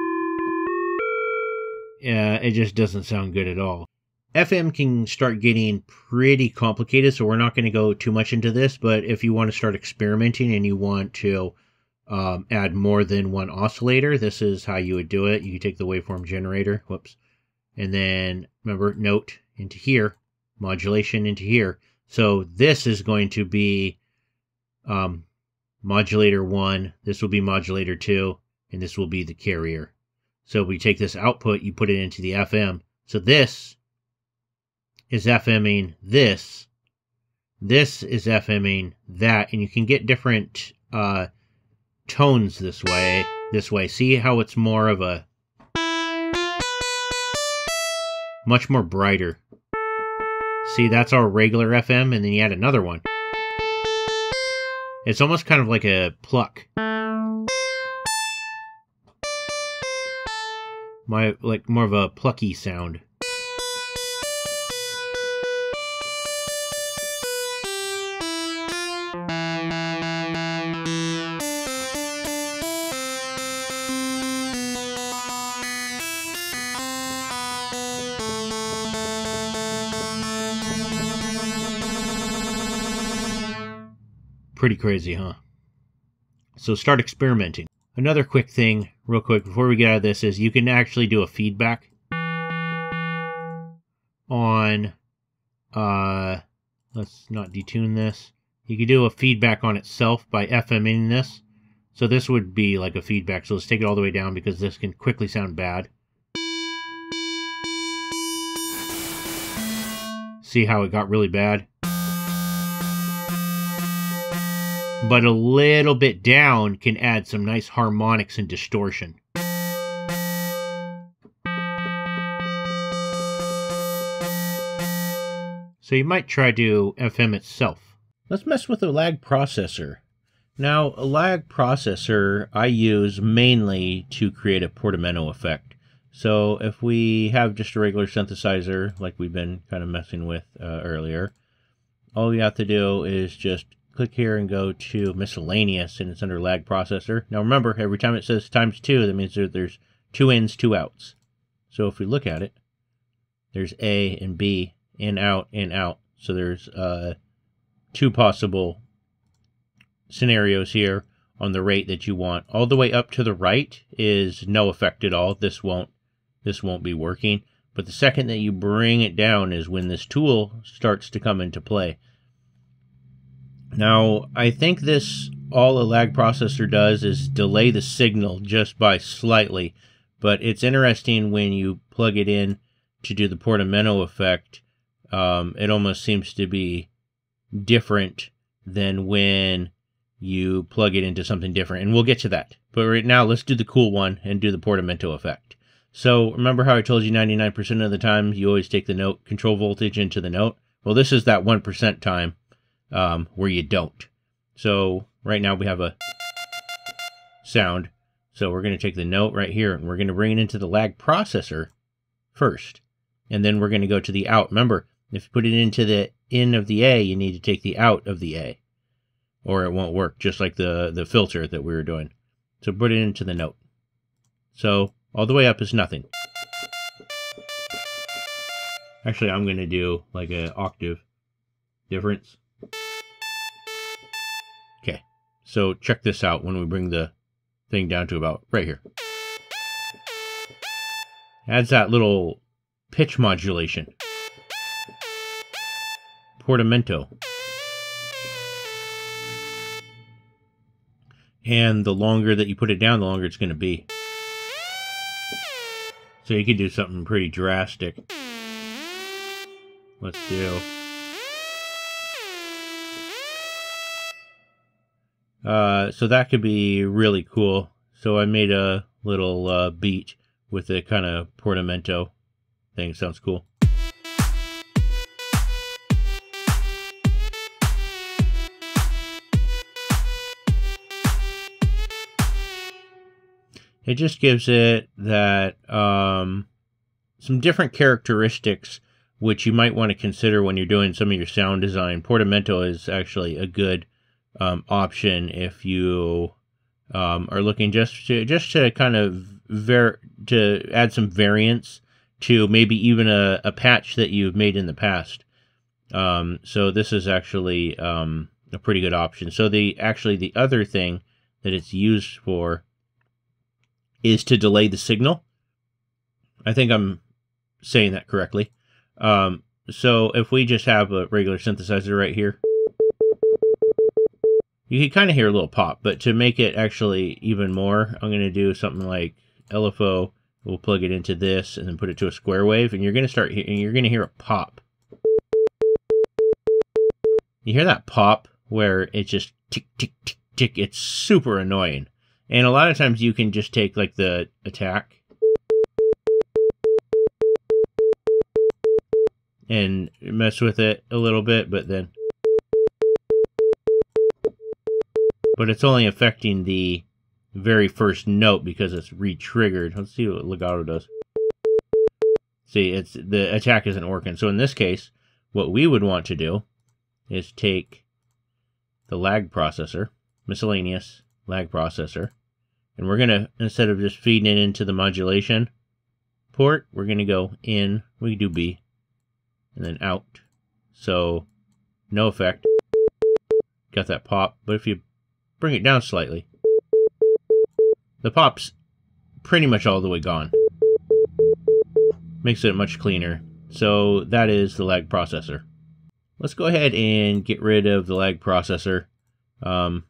it just doesn't sound good at all. FM can start getting pretty complicated, so we're not going to go too much into this, but if you want to start experimenting and you want to add more than one oscillator, this is how you would do it. You take the waveform generator, whoops, and then, remember, note into here, modulation into here. So this is going to be modulator 1, this will be modulator 2, and this will be the carrier. So we take this output, you put it into the FM. So this is FMing this. This is FMing that, and you can get different tones this way. See how it's more of a much more brighter. See, that's our regular FM, and then you add another one. It's almost kind of like a pluck. Like more of a plucky sound. Pretty crazy, huh? So start experimenting. Another quick thing, real quick, before we get out of this, is you can actually do a feedback on, let's not detune this. You can do a feedback on itself by FMing this. So this would be like a feedback. So let's take it all the way down because this can quickly sound bad. See how it got really bad? But a little bit down can add some nice harmonics and distortion. So you might try to FM itself. Let's mess with a lag processor. Now, a lag processor I use mainly to create a portamento effect. So if we have just a regular synthesizer, like we've been kind of messing with earlier, all we have to do is just click here and go to miscellaneous, and it's under lag processor. Now remember, every time it says ×2, that means there's 2 ins, 2 outs. So if we look at it, there's A and B, in, out, in, out. So there's 2 possible scenarios here on the rate that you want. All the way up to the right is no effect at all. This won't be working. But the second that you bring it down is when this tool starts to come into play. Now, I think this, all a lag processor does is delay the signal just by slightly, but it's interesting when you plug it in to do the portamento effect. It almost seems to be different than when you plug it into something different, and we'll get to that. But right now, let's do the cool one and do the portamento effect. So remember how I told you 99% of the time you always take the note control voltage into the note? Well, this is that 1% time where you don't. So right now we have a sound. So we're going to take the note right here and we're going to bring it into the lag processor first. And then we're going to go to the out. Remember, if you put it into the in of the A, you need to take the out of the A, or it won't work, just like the filter that we were doing. So put it into the note. So all the way up is nothing. Actually, I'm going to do like an octave difference. Okay, so check this out when we bring the thing down to about right here. Adds that little pitch modulation. Portamento. And the longer that you put it down, the longer it's going to be. So you can do something pretty drastic. Let's do... so that could be really cool. So I made a little beat with a kind of portamento thing. Sounds cool. It just gives it that some different characteristics which you might want to consider when you're doing some of your sound design. Portamento is actually a good option if you are looking just to kind of to add some variance to maybe even a patch that you've made in the past. So this is actually a pretty good option. So the other thing that it's used for is to delay the signal. I think I'm saying that correctly. So if we just have a regular synthesizer right here, you can kind of hear a little pop, but to make it actually even more, I'm going to do something like LFO. We'll plug it into this and then put it to a square wave, and you're going to hear a pop. You hear that pop where it just tick, tick, tick, tick. It's super annoying. And a lot of times you can just take like the attack and mess with it a little bit, but it's only affecting the very first note because it's re-triggered. Let's see what legato does. See, the attack isn't working. So in this case, what we would want to do is take the lag processor, miscellaneous lag processor, and we're going to, instead of just feeding it into the modulation port, we're going to go in, we can do B, and then out. So, no effect. Got that pop, but if you bring it down slightly, the pop's pretty much all the way gone. Makes it much cleaner. So, that is the lag processor. Let's go ahead and get rid of the lag processor, and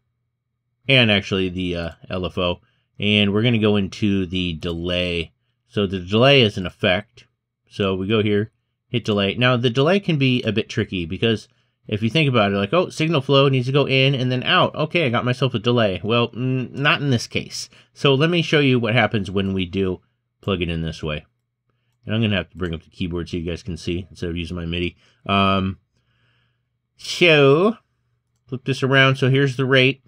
actually the LFO. And we're going to go into the delay. So the delay is an effect. So we go here, hit delay. Now the delay can be a bit tricky because if you think about it, like, oh, signal flow needs to go in and then out. Okay, I got myself a delay. Well, not in this case. So let me show you what happens when we do plug it in this way. And I'm going to have to bring up the keyboard so you guys can see instead of using my MIDI. So flip this around. So here's the rate.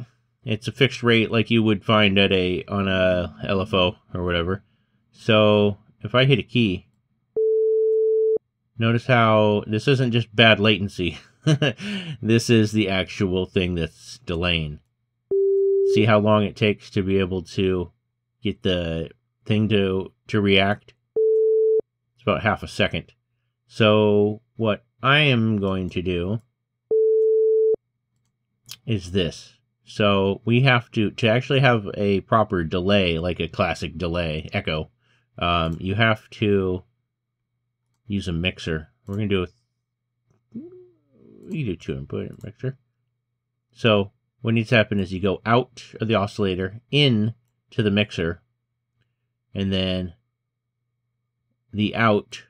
It's a fixed rate like you would find on a LFO or whatever. So if I hit a key, notice how this isn't just bad latency. This is the actual thing that's delaying. See how long it takes to be able to get the thing to react? It's about half a second. So what I am going to do is this. So we have to actually have a proper delay, like a classic delay, echo, you have to use a mixer. We're going to do 2 input mixer. So what needs to happen is you go out of the oscillator, in to the mixer, and then the out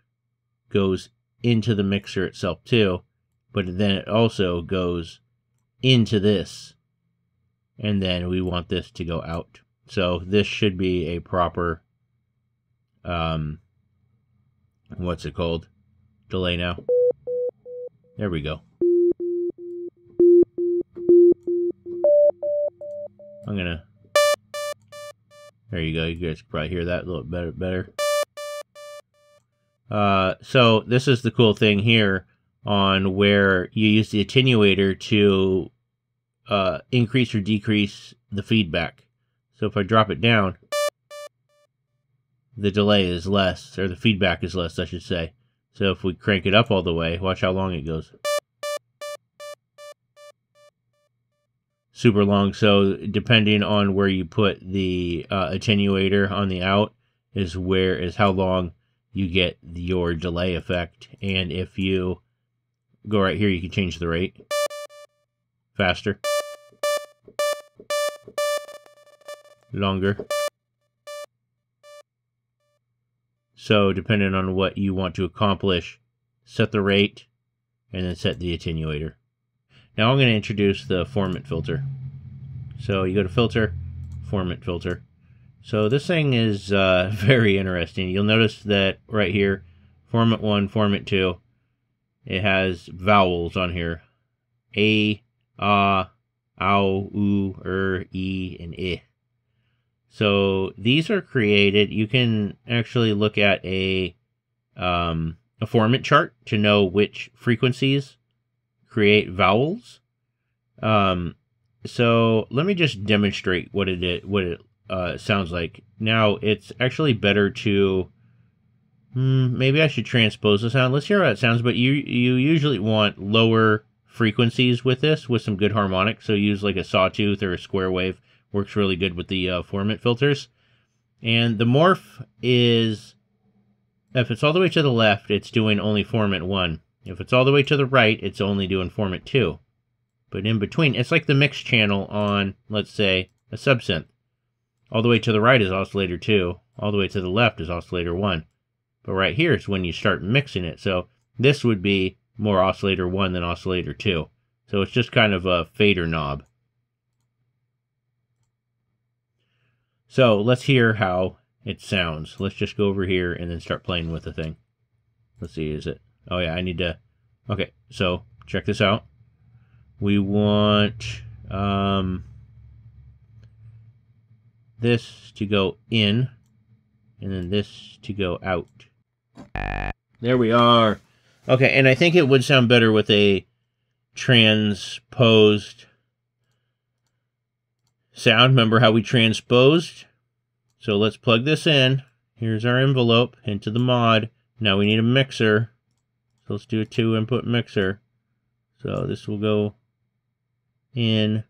goes into the mixer itself too, but then it also goes into this, and then we want this to go out. So this should be a proper, what's it called? Delay now. There we go. There you go. You guys can probably hear that a little better. So this is the cool thing here on where you use the attenuator to increase or decrease the feedback. So if I drop it down, the delay is less, or the feedback is less, I should say. So if we crank it up all the way, watch how long it goes. Super long. So depending on where you put the attenuator on the out is how long you get your delay effect. And if you go right here, you can change the rate faster, longer. So depending on what you want to accomplish, set the rate and then set the attenuator. Now I'm going to introduce the formant filter. So you go to filter, formant filter. So this thing is very interesting. You'll notice that right here, formant 1, formant 2, it has vowels on here. A, ow, oo, e, and I. So these are created. You can actually look at a formant chart to know which frequencies create vowels. So let me just demonstrate what it sounds like. Now it's actually better to maybe I should transpose the sound. Let's hear how it sounds. But you usually want lower frequencies with this, with some good harmonics. So use like a sawtooth or a square wave. Works really good with the formant filters. And the morph is, if it's all the way to the left, it's doing only formant 1. If it's all the way to the right, it's only doing formant 2. But in between, it's like the mix channel on, let's say, a subsynth. All the way to the right is oscillator 2. All the way to the left is oscillator 1. But right here is when you start mixing it. So this would be more oscillator 1 than oscillator 2. So it's just kind of a fader knob. So let's hear how it sounds. Let's just go over here and then start playing with the thing. Let's see, is it? Oh yeah, I need to... Okay, so check this out. We want this to go in, and then this to go out. There we are. Okay, and I think it would sound better with a transposed sound. Remember how we transposed? So let's plug this in. Here's our envelope into the mod. Now we need a mixer. So let's do a 2-input mixer. So this will go in.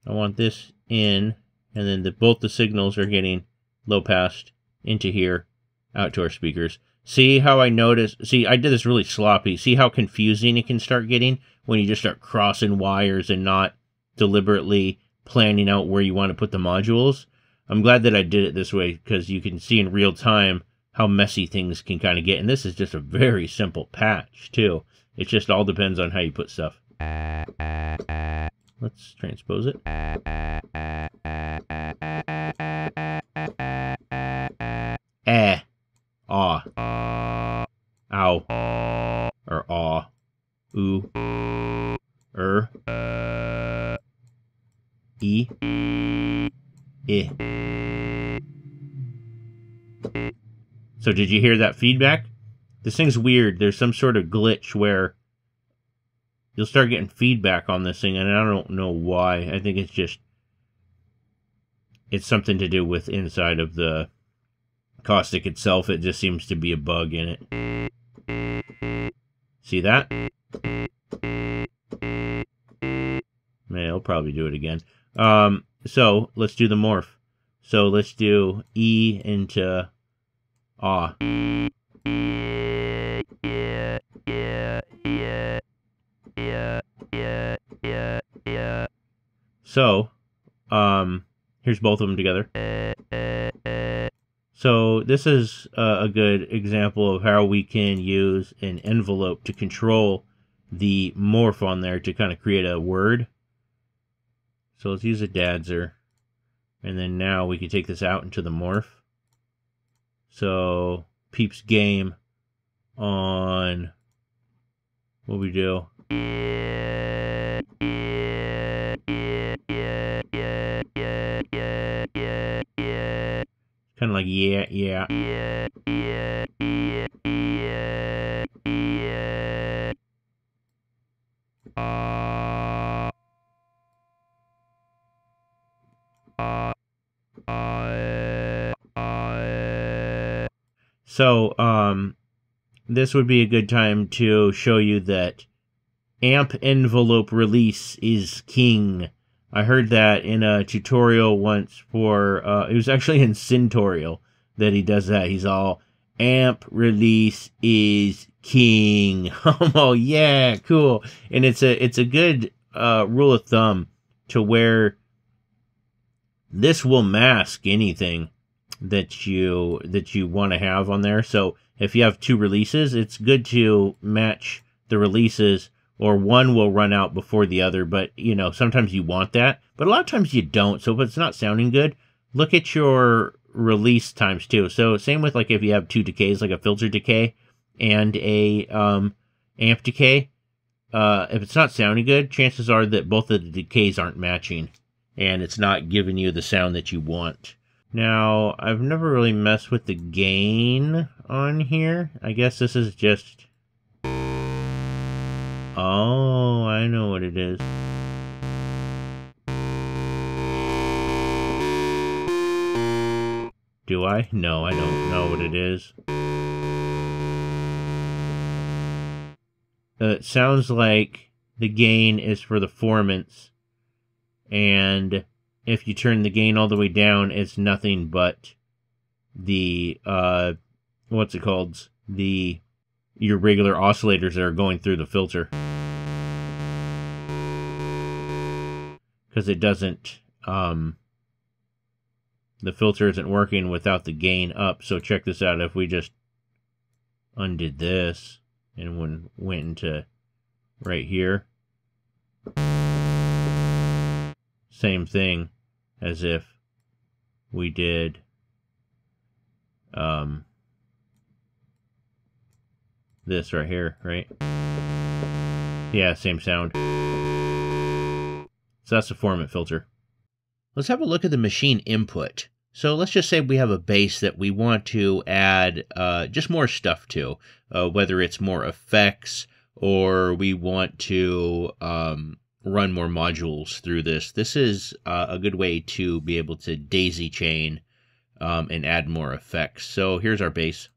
I want this in. And then both the signals are getting low passed into here, out to our speakers. See how I noticed? See, I did this really sloppy. See how confusing it can start getting when you just start crossing wires and not deliberately planning out where you want to put the modules? I'm glad that I did it this way because you can see in real time how messy things can kind of get. And this is just a very simple patch, too. It just all depends on how you put stuff. Let's transpose it. Aw, ow, or aw, ooh, e, I. So did you hear that feedback? This thing's weird. There's some sort of glitch where you'll start getting feedback on this thing, and I don't know why. I think it's something to do with inside of the Caustic itself. It just seems to be a bug in it. See that? Man, I'll probably do it again. So let's do the morph. So let's do E into ah. So, here's both of them together. So this is a good example of how we can use an envelope to control the morph on there to kind of create a word. So let's use a dadzer. And then now we can take this out into the morph. So Peep's game on what we do. Kind of like yeah. So, this would be a good time to show you that amp envelope release is king. I heard that in a tutorial once for, it was actually in Syntorial that he does that. He's all, amp release is king. Oh, yeah, cool. And it's a good rule of thumb to where this will mask anything that you want to have on there. So if you have two releases, it's good to match the releases, or one will run out before the other. But you know, sometimes you want that, but a lot of times you don't. So if it's not sounding good, look at your release times too. So same with like if you have two decays, like a filter decay and a amp decay. If it's not sounding good, chances are that both of the decays aren't matching, and it's not giving you the sound that you want. Now, I've never really messed with the gain on here. I guess this is just... Oh, I know what it is. Do I? No, I don't know what it is. It sounds like the gain is for the formants, and if you turn the gain all the way down, it's nothing but the, what's it called? Your regular oscillators that are going through the filter. Because it doesn't, the filter isn't working without the gain up. So check this out. If we just undid this and went into right here, same thing as if we did this right here, right? Yeah, same sound. So that's the formant filter. Let's have a look at the machine input. So let's just say we have a bass that we want to add just more stuff to, whether it's more effects or we want to run more modules through this. This is a good way to be able to daisy chain and add more effects. So here's our bass.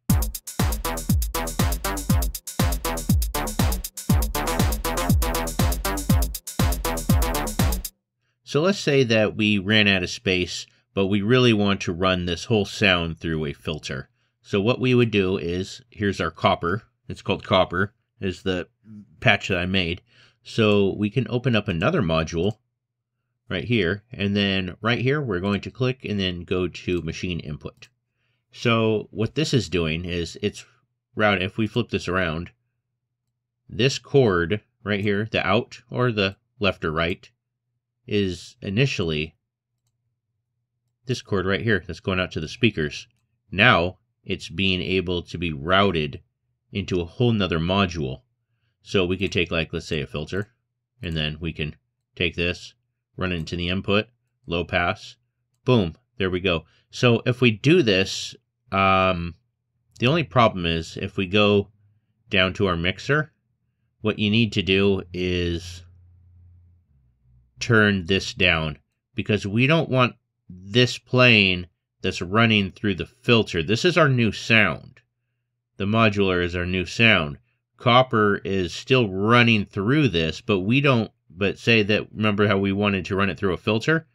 So let's say that we ran out of space, but we really want to run this whole sound through a filter. So what we would do is, here's our copper. It's called copper, is the patch that I made. So we can open up another module right here, and then right here we're going to click and then go to machine input. So what this is doing is it's routing. If we flip this around, this chord right here, the out or the left or right, is initially this chord right here that's going out to the speakers. Now it's being able to be routed into a whole nother module. So we could take, like, let's say a filter, and then we can take this, run it into the input, low pass, boom, there we go. So if we do this, the only problem is if we go down to our mixer, what you need to do is turn this down, because we don't want this playing that's running through the filter. This is our new sound. The modular is our new sound. Copper is still running through this, but we don't, but say that, remember how we wanted to run it through a filter?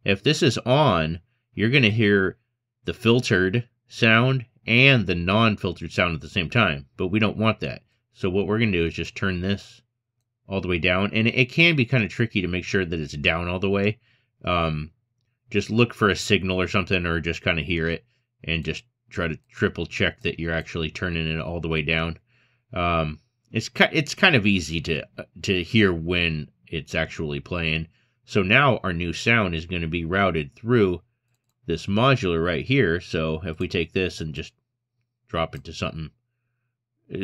If this is on, you're going to hear the filtered sound and the non-filtered sound at the same time, but we don't want that. So what we're going to do is just turn this all the way down, and it can be kind of tricky to make sure that it's down all the way. Just look for a signal or something, or just kind of hear it, and just try to triple check that you're actually turning it all the way down. It's kind of easy to hear when it's actually playing. So now our new sound is going to be routed through this modular right here. So if we take this and just drop it to something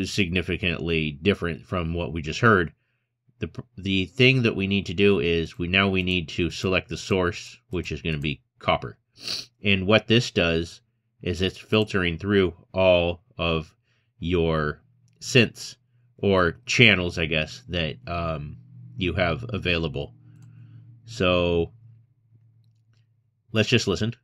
significantly different from what we just heard, the thing that we need to do is we need to select the source, which is going to be copper. And what this does is it's filtering through all of your synths, or channels, I guess, that you have available. So let's just listen.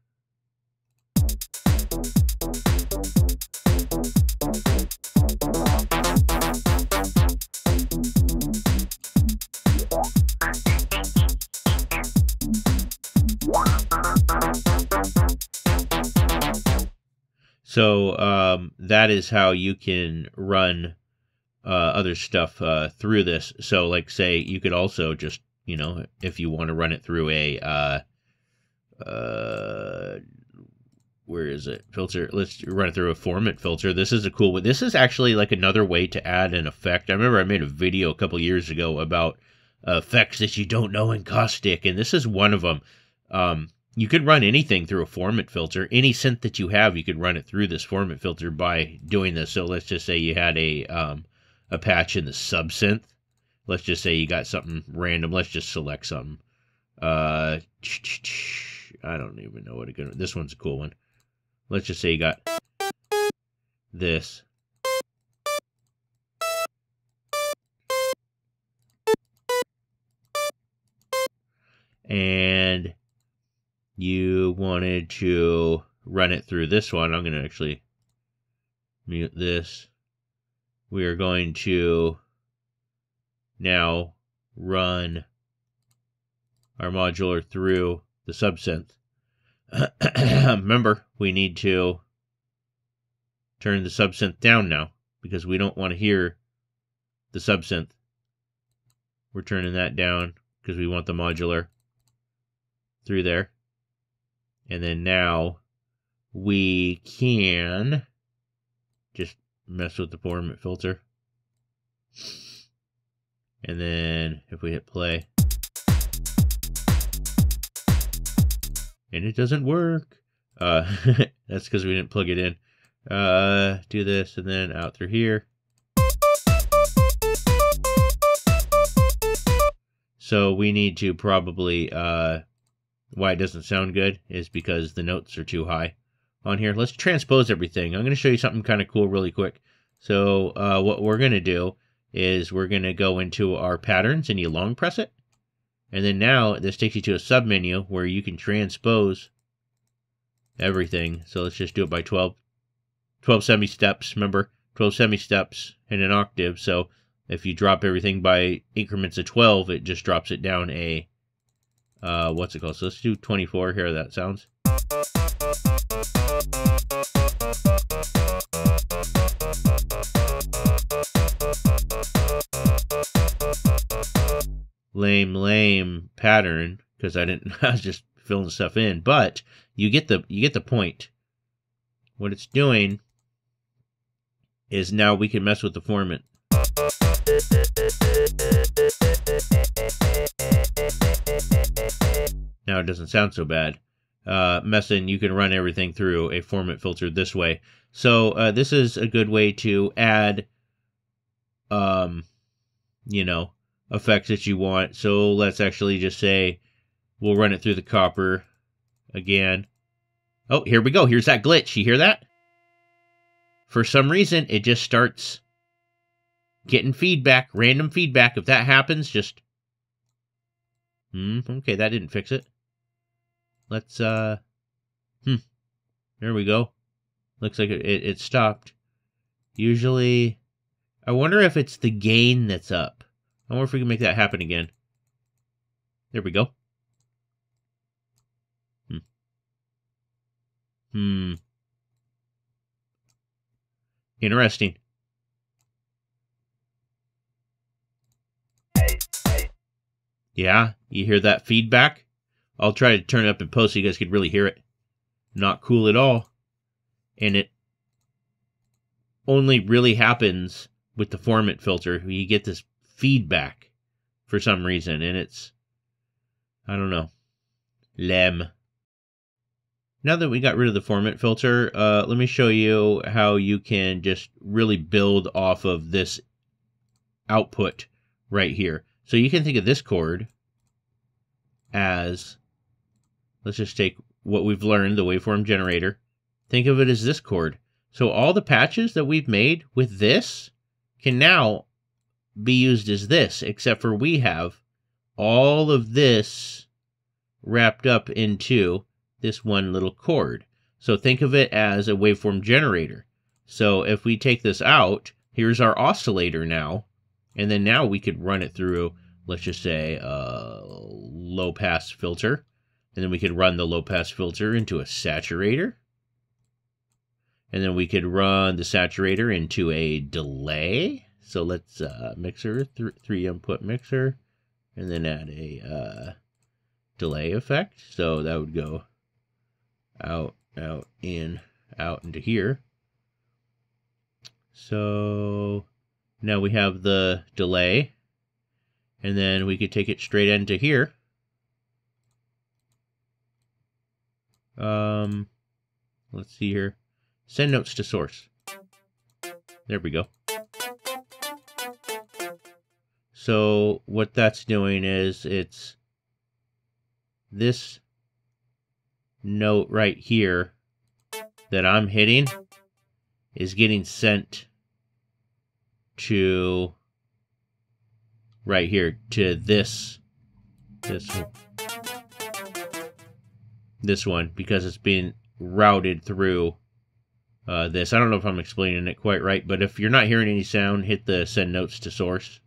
So that is how you can run other stuff through this. So like, say, you could also just, if you want to run it through a where is it, filter, let's run it through a format filter. This is a cool way. This is actually like another way to add an effect. I remember I made a video a couple years ago about effects that you don't know in Caustic, and this is one of them. You could run anything through a format filter. Any synth that you have, you could run it through this format filter by doing this. So let's just say you had a patch in the sub-synth. Let's just say you got something random. Let's just select something. I don't even know what to go. This one's a cool one. Let's just say you got this. And you wanted to run it through this one. I'm going to actually mute this. We are going to now run our modular through the subsynth. Remember, we need to turn the subsynth down now, because we don't want to hear the subsynth. We're turning that down because we want the modular through there. And then now we can just mess with the format filter. And then if we hit play, and it doesn't work, that's because we didn't plug it in. Do this and then out through here. So we need to probably, why it doesn't sound good is because the notes are too high on here. Let's transpose everything. I'm going to show you something kind of cool really quick. So what we're going to do is we're going to go into our patterns, and you long press it. And then now this takes you to a sub menu where you can transpose everything. So let's just do it by 12 semi-steps. Remember, 12 semi-steps in an octave. So if you drop everything by increments of 12, it just drops it down a, what's it called? So let's do 24. Hear how that sounds. Lame pattern, because I was just filling stuff in, but you get the point. What it's doing is now we can mess with the format. Now it doesn't sound so bad. You can run everything through a format filter this way. So this is a good way to add, effects that you want. So let's actually just say we'll run it through the copper again. Oh, here we go. Here's that glitch. You hear that? For some reason, it just starts getting feedback, random feedback. If that happens, just... okay, that didn't fix it. Let's, there we go. Looks like it stopped. Usually, I wonder if it's the gain that's up. I wonder if we can make that happen again. There we go. Interesting. Yeah, you hear that feedback? I'll try to turn it up in post so you guys can really hear it. Not cool at all. And it only really happens with the formant filter. You get this feedback for some reason, and it's, I don't know, lame. Now that we got rid of the formant filter, let me show you how you can just really build off of this output right here. So you can think of this chord as, let's just take what we've learned, the waveform generator. Think of it as this chord. So all the patches that we've made with this can now be used as this, except for we have all of this wrapped up into this one little chord. So think of it as a waveform generator. So if we take this out, here's our oscillator now, and then now we could run it through, let's just say, a low-pass filter, and then we could run the low-pass filter into a saturator, and then we could run the saturator into a delay. So let's mixer, 3-input mixer, and then add a delay effect. So that would go out, out, in, out into here. So now we have the delay, and then we could take it straight into here. Let's see here. Send notes to source. There we go. So what that's doing is it's this note right here that I'm hitting is getting sent to right here to this one, because it's being routed through this. I don't know if I'm explaining it quite right, but if you're not hearing any sound, hit the send notes to source.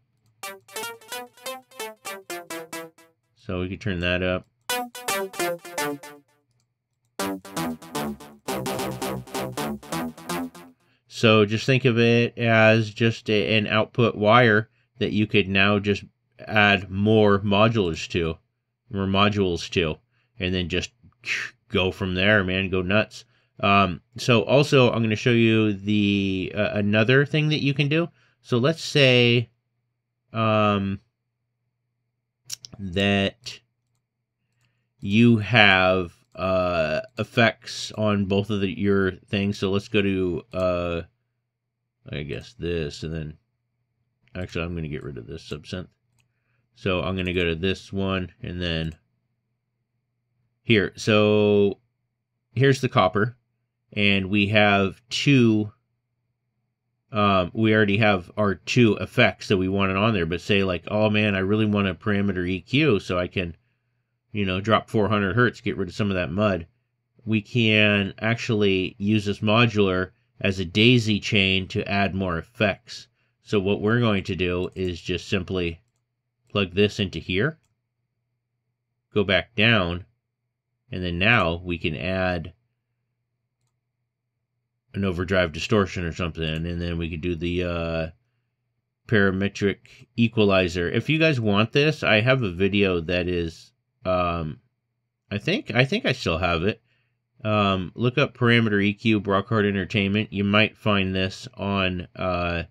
So we can turn that up. So just think of it as just an output wire that you could now just add more modules to, and then just go from there, man. Go nuts. So also, I'm going to show you the another thing that you can do. So let's say that you have effects on both of your things. So let's go to I guess this, and then actually I'm going to get rid of this subsynth. So I'm going to go to this one, and then here. So here's the copper, and we have two. We already have our two effects that we wanted on there. But say like, oh man, I really want a parameter EQ, so I can, drop 400 hertz, get rid of some of that mud. We can actually use this modular as a daisy chain to add more effects. So what we're going to do is just simply plug this into here, go back down, and then now we can add an overdrive distortion or something, and then we could do the parametric equalizer. If you guys want this, I have a video that is, I think I still have it. Look up parameter EQ Brockhart Entertainment. You might find this on a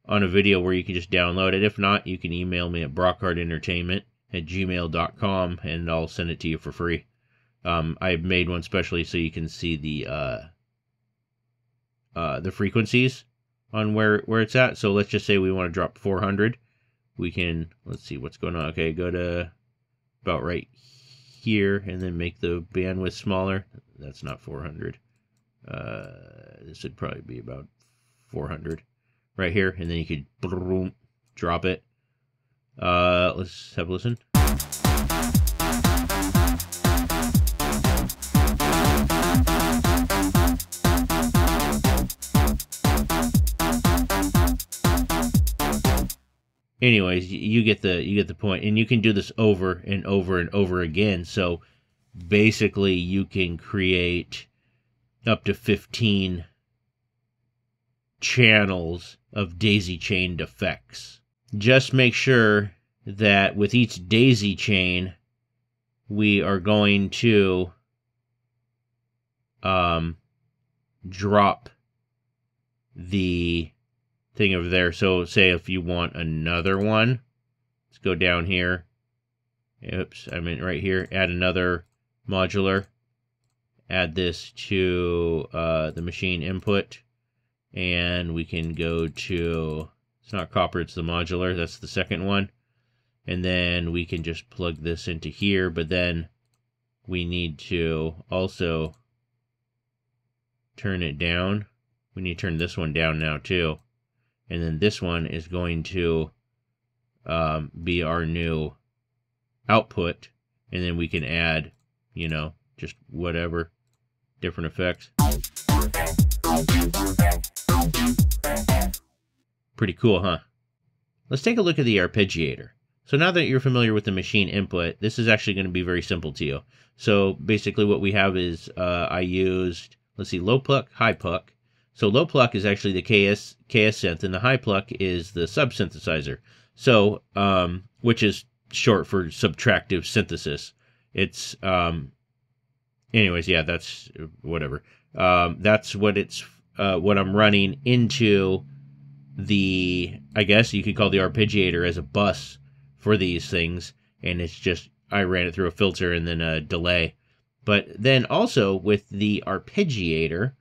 video where you can just download it. If not, you can email me at brockhartentertainment@gmail.com, and I'll send it to you for free. I made one specially so you can see the frequencies on where it's at. So let's just say we want to drop 400. We can, let's see what's going on. Okay, go to about right here, and then make the bandwidth smaller. That's not 400. This would probably be about 400. right here, and then you could boom, drop it. Let's have a listen. Anyways, you get the point, and you can do this over and over and over again. So basically, you can create up to 15 channels of daisy-chained effects. Just make sure that with each daisy chain, we are going to drop the thing over there. So say if you want another one, let's go down here. Oops, I meant right here. Add another modular. Add this to the machine input. And we can go to, it's not copper, it's the modular. That's the second one. And then we can just plug this into here. But then we need to also turn it down. We need to turn this one down now too. And then this one is going to be our new output. And then we can add, you know, just whatever, different effects. Pretty cool, huh? Let's take a look at the arpeggiator. So now that you're familiar with the machine input, this is actually going to be very simple to you. So basically what we have is I used, let's see, low pluck, high pluck. So low pluck is actually the KS synth, and the high pluck is the sub synthesizer. So, which is short for subtractive synthesis. It's, anyways, yeah, that's whatever. That's what it's, what I'm running into the, I guess you could call the arpeggiator as a bus for these things. And it's just, I ran it through a filter and then a delay. But then also with the arpeggiator,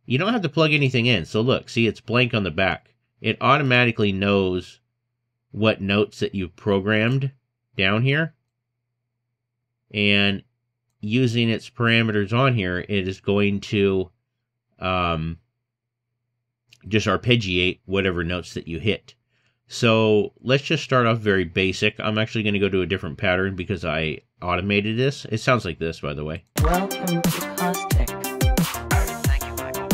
you don't have to plug anything in. So look, see, it's blank on the back. It automatically knows what notes that you've programmed down here. And using its parameters on here, it is going to just arpeggiate whatever notes that you hit. So let's just start off very basic. I'm actually going to go to a different pattern because I automated this. It sounds like this, by the way. Welcome to Caustic. Thank you, Michael.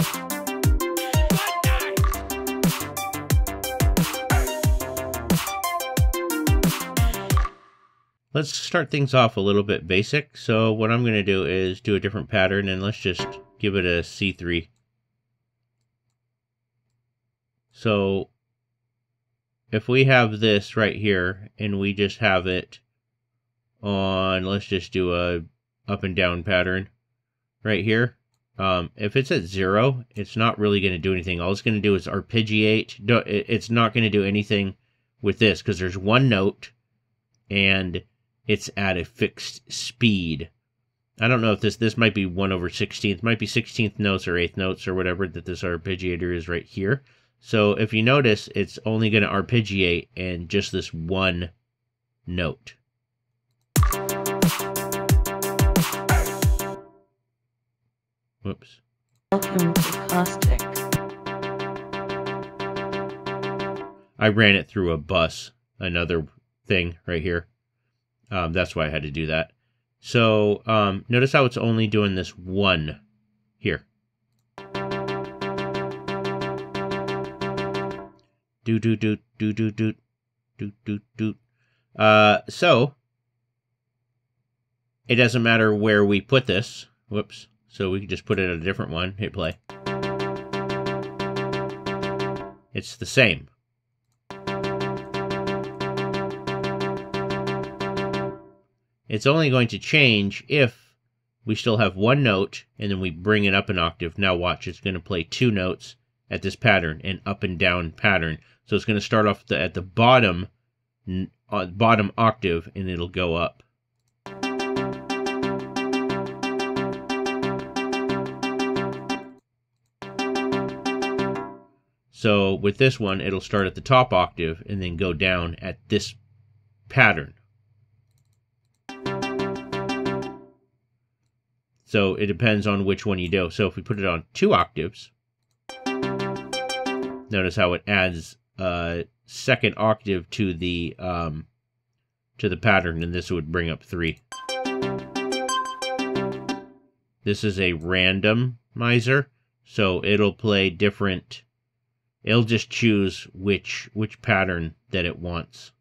Let's start things off a little bit basic. So what I'm going to do is do a different pattern, and let's just give it a C3. So if we have this right here and we just have it on, let's just do a up and down pattern right here. If it's at 0, it's not really going to do anything. All it's going to do is arpeggiate. It's not going to do anything with this because there's one note and it's at a fixed speed. I don't know if this might be 1/16th, might be 16th notes or 8th notes or whatever that this arpeggiator is right here. So if you notice, it's only going to arpeggiate in just this one note. Whoops. Welcome to Caustic. I ran it through a bus, another thing right here. That's why I had to do that. So notice how it's only doing this one here. Do do do do do do do do do. So it doesn't matter where we put this. Whoops. So we can just put it at a different one. Hit play. It's the same. It's only going to change if we still have one note and then we bring it up an octave. Now watch, it's going to play two notes at this pattern, an up and down pattern. So it's going to start off at the bottom octave, and it'll go up. So with this one, it'll start at the top octave and then go down at this pattern. So it depends on which one you do. So if we put it on 2 octaves, Notice how it adds a second octave to the pattern, and this would bring up 3. This is a randomizer, so it'll play different. It'll just choose which pattern that it wants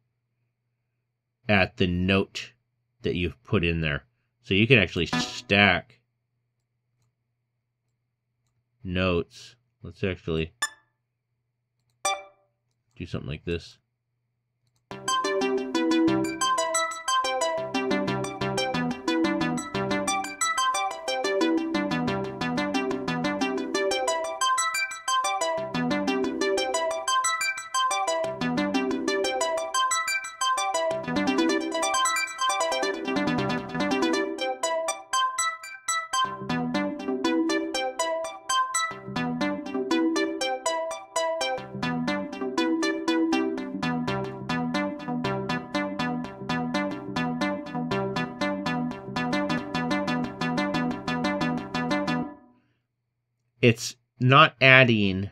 at the note that you've put in there. So you can actually stack notes. Let's actually do something like this. It's not adding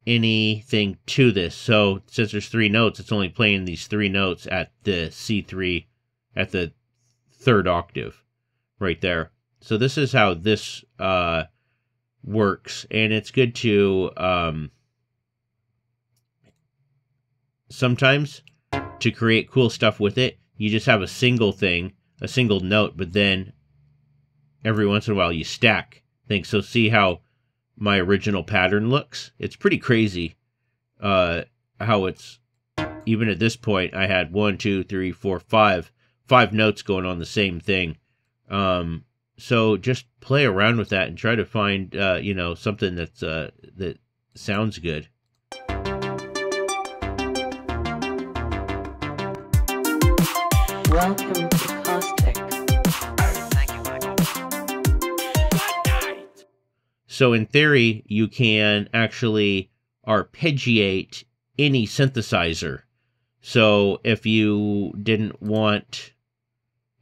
anything to this. So since there's 3 notes, it's only playing these 3 notes at the C3, at the 3rd octave right there. So this is how this works. And it's good to sometimes to create cool stuff with it, you just have a single thing, a single note, but then every once in a while you stack things. So see how my original pattern looks? It's pretty crazy how it's, even at this point, I had 1, 2, 3, 4, 5 notes going on the same thing. So just play around with that and try to find, you know, something that's that sounds good. Welcome to Caustic. Thank you, Michael. So in theory, you can actually arpeggiate any synthesizer. So if you didn't want,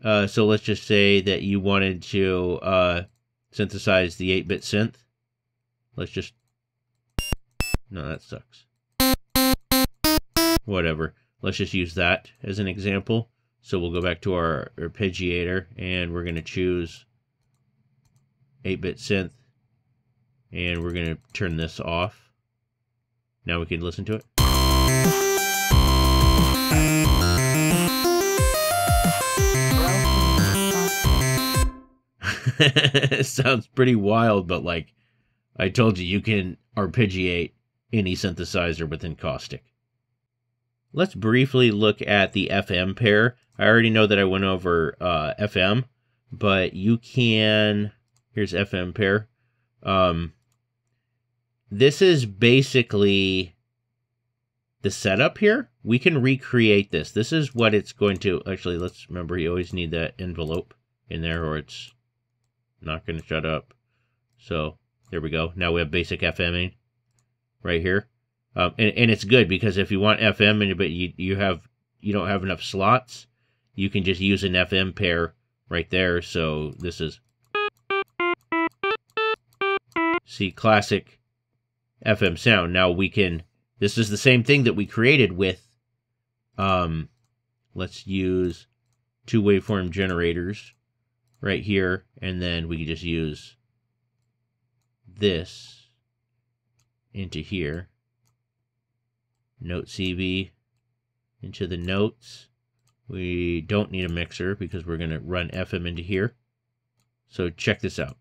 so let's just say that you wanted to synthesize the 8-bit synth. Let's just, no, that sucks. Whatever. Let's just use that as an example. So we'll go back to our arpeggiator, and we're going to choose 8-bit synth, and we're going to turn this off. Now we can listen to it. It sounds pretty wild, but like I told you, you can arpeggiate any synthesizer within Caustic. Let's briefly look at the FM pair. I already know that I went over FM, but you can, here's FM pair. This is basically the setup here. We can recreate this. This is what it's going to, actually, let's remember, you always need that envelope in there or it's not going to shut up. So there we go. Now we have basic FMing right here. And it's good because if you want FM but you don't have enough slots, you can just use an FM pair right there. So this is, see, classic FM sound. Now we can, this is the same thing that we created with, let's use 2 waveform generators right here, and then we can just use this into here. Note CV into the notes. We don't need a mixer because we're going to run FM into here. So check this out.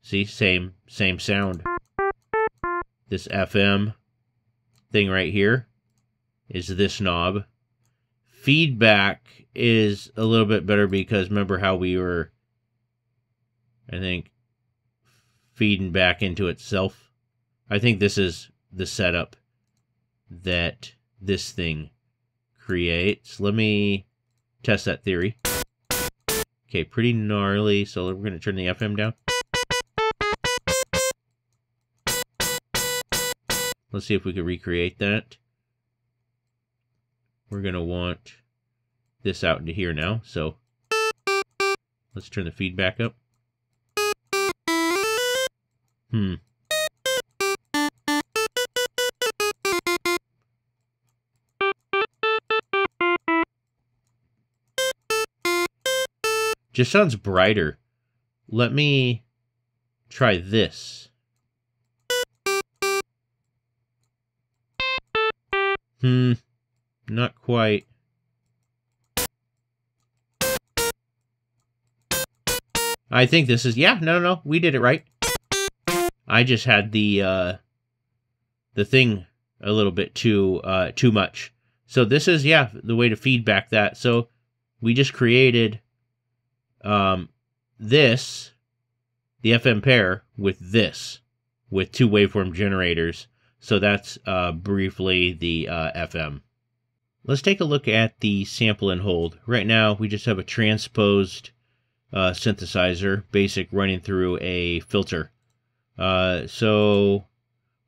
See, same sound. This FM thing right here is this knob. Feedback is a little bit better because remember how we were, I think, feeding back into itself. I think this is the setup that this thing creates. Let me test that theory. Okay, pretty gnarly. So we're going to turn the FM down. Let's see if we can recreate that. We're going to want this out into here now. So let's turn the feedback up. Just sounds brighter. Let me try this. Not quite. I think this is, yeah, no, we did it right. I just had the thing a little bit too much. So this is, yeah, the way to feedback that. So we just created this, the FM pair, with this, with two waveform generators. So that's briefly the FM. Let's take a look at the sample and hold. Right now, we just have a transposed synthesizer, basic, running through a filter. So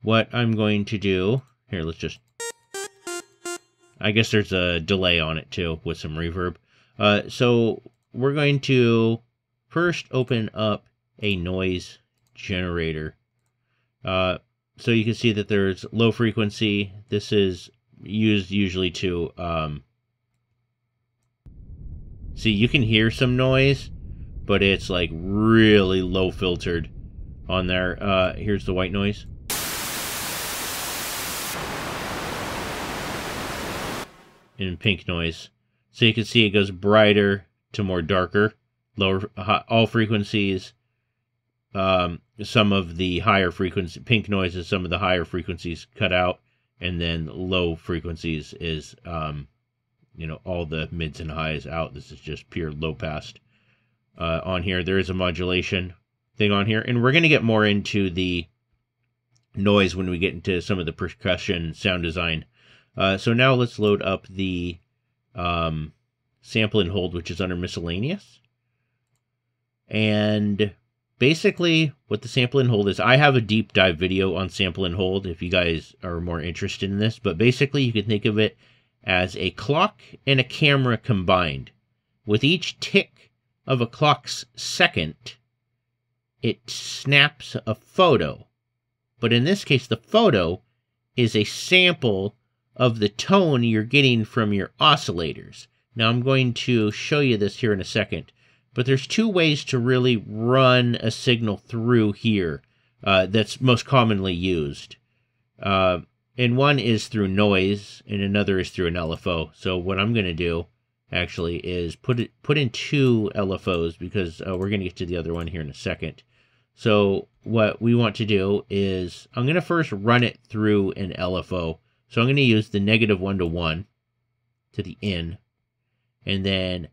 what I'm going to do, here, let's just, I guess there's a delay on it too with some reverb. So we're going to first open up a noise generator. So you can see that there's low frequency. This is used usually to, see, you can hear some noise, but it's like really low filtered on there. Here's the white noise. And pink noise. So you can see it goes brighter to more darker, lower, all frequencies. Some of the higher frequency, pink noise is some of the higher frequencies cut out, and then low frequencies is, all the mids and highs out. This is just pure low pass. On here, there is a modulation thing on here, and we're going to get more into the noise when we get into some of the percussion sound design. So now let's load up the sample and hold, which is under miscellaneous. And basically what the sample and hold is, I have a deep dive video on sample and hold if you guys are more interested in this, but basically you can think of it as a clock and a camera combined. With each tick of a clock's second, it snaps a photo. But in this case, the photo is a sample of the tone you're getting from your oscillators. Now I'm going to show you this here in a second, but there's two ways to really run a signal through here that's most commonly used. And one is through noise, and another is through an LFO. So what I'm going to do, actually, is put in two LFOs, because we're going to get to the other one here in a second. So what we want to do is, I'm going to first run it through an LFO. So I'm going to use the -1 to 1 to the in, and then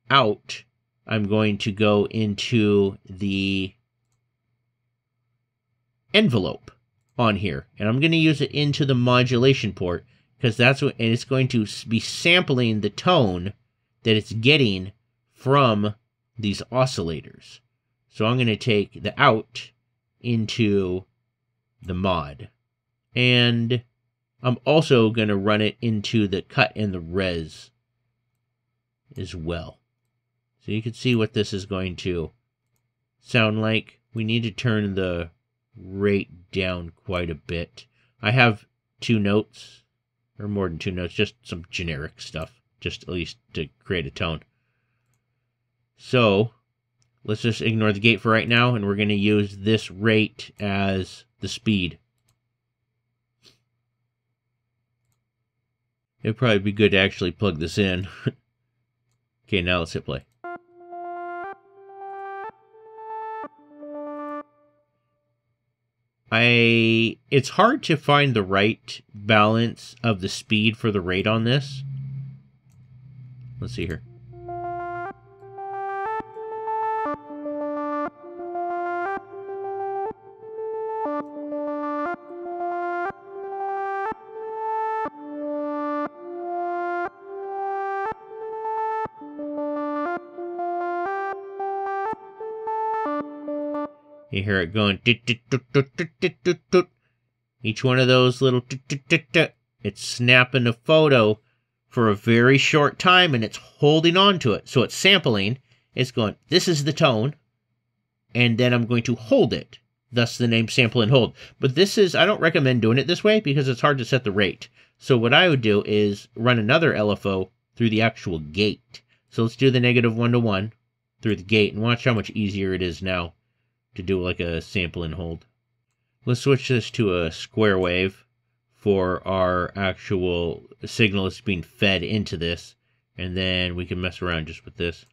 out, I'm going to go into the envelope on here, and I'm going to use it into the modulation port, because that's what, and it's going to be sampling the tone that it's getting from these oscillators. So I'm going to take the out into the mod, and I'm also going to run it into the cut and the res as well. So you can see what this is going to sound like. We need to turn the rate down quite a bit. I have 2 notes, or more than 2 notes, just some generic stuff, just at least to create a tone. So let's just ignore the gate for right now, and we're going to use this rate as the speed. It'd probably be good to actually plug this in. Okay, now let's hit play. It's hard to find the right balance of the speed for the rate on this. Let's see here. You hear it going, each one of those little, it's snapping a photo for a very short time, and it's holding on to it. So it's sampling, it's going, this is the tone, and then I'm going to hold it. Thus the name sample and hold. But this is, I don't recommend doing it this way because it's hard to set the rate. So what I would do is run another LFO through the actual gate. So let's do the -1 to 1. through the gate, and watch how much easier it is now to do like a sample and hold. Let's switch this to a square wave for our actual signal that's being fed into this, and then we can mess around just with this.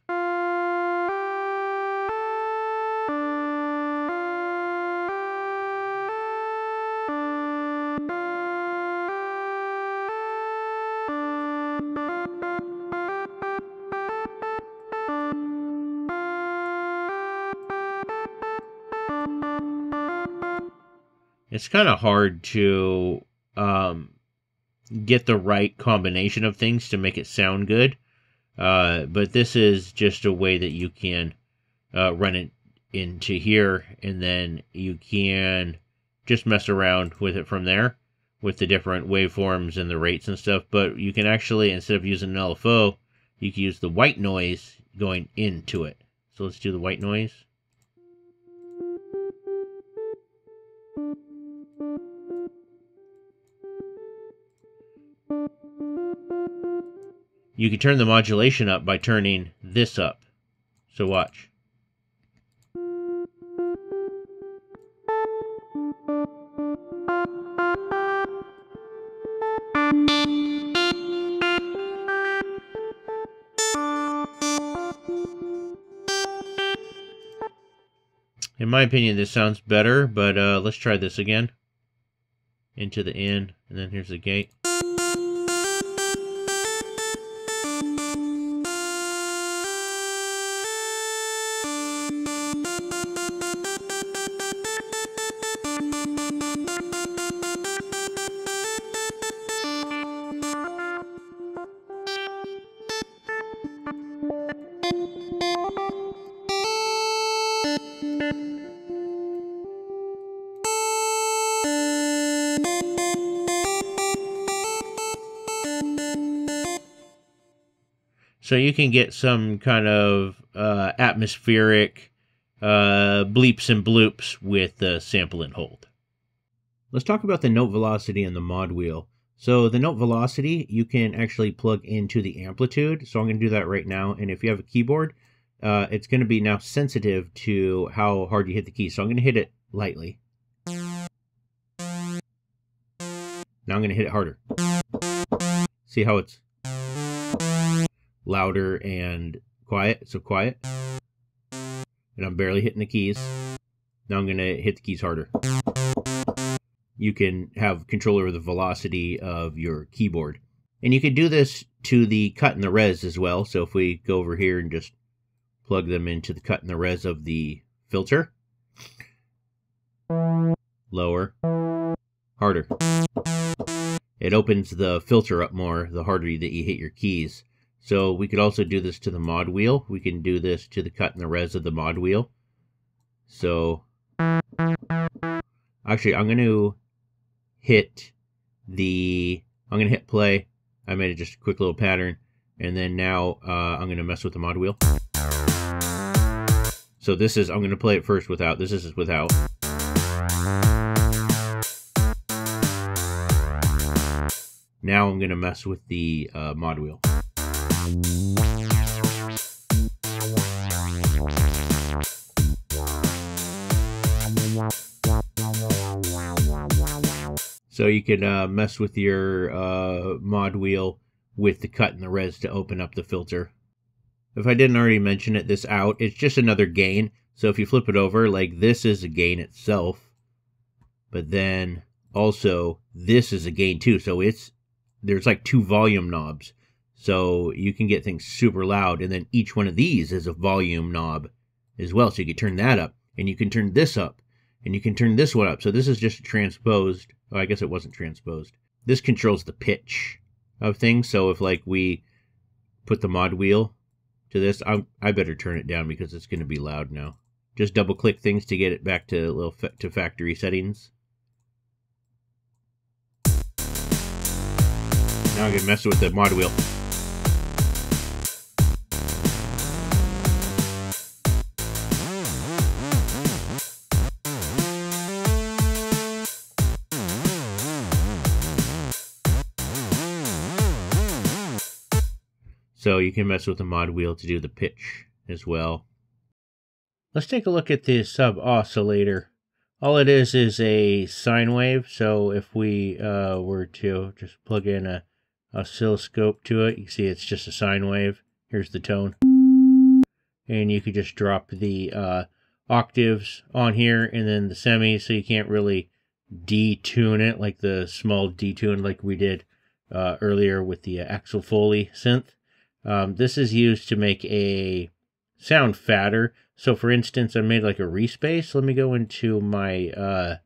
It's kind of hard to get the right combination of things to make it sound good, but this is just a way that you can run it into here, and then you can just mess around with it from there with the different waveforms and the rates and stuff. But you can actually, instead of using an LFO, you can use the white noise going into it. So let's do the white noise. You can turn the modulation up by turning this up. So watch. In my opinion, this sounds better, but let's try this again. Into the in, and then here's the gate. So you can get some kind of atmospheric bleeps and bloops with the sample and hold. Let's talk about the note velocity and the mod wheel. So the note velocity, you can actually plug into the amplitude. So I'm going to do that right now. And if you have a keyboard, it's going to be now sensitive to how hard you hit the key. So I'm going to hit it lightly. Now I'm going to hit it harder. See how it's louder and quiet, so quiet. And I'm barely hitting the keys. Now I'm going to hit the keys harder. You can have control over the velocity of your keyboard. And you can do this to the cut and the res as well. So if we go over here and just plug them into the cut and the res of the filter. Lower, harder. It opens the filter up more the harder that you hit your keys. So we could also do this to the mod wheel. We can do this to the cut and the res of the mod wheel. So actually I'm going to hit play. I made it just a quick little pattern. And then now I'm going to mess with the mod wheel. So this is, I'm going to play it first without. This is without. Now I'm going to mess with the mod wheel. So you can mess with your mod wheel with the cut and the res to open up the filter. If I didn't already mention it, this out, it's just another gain. So if you flip it over, like this is a gain itself, but then also this is a gain too. So there's like two volume knobs. So you can get things super loud, and then each one of these is a volume knob as well. So you can turn that up, and you can turn this up, and you can turn this one up. So this is just transposed. Oh, I guess it wasn't transposed. This controls the pitch of things. So if like we put the mod wheel to this, I better turn it down because it's going to be loud now. Just double click things to get it back to to factory settings. Now I'm going to mess with the mod wheel. So you can mess with the mod wheel to do the pitch as well. Let's take a look at the sub-oscillator. All it is a sine wave, so if we were to just plug in a oscilloscope to it, you can see it's just a sine wave. Here's the tone. And you could just drop the octaves on here and then the semis, so you can't really detune it like the small detune like we did earlier with the Axel Foley synth. This is used to make a sound fatter. So for instance, I made like a respace. Let me go into my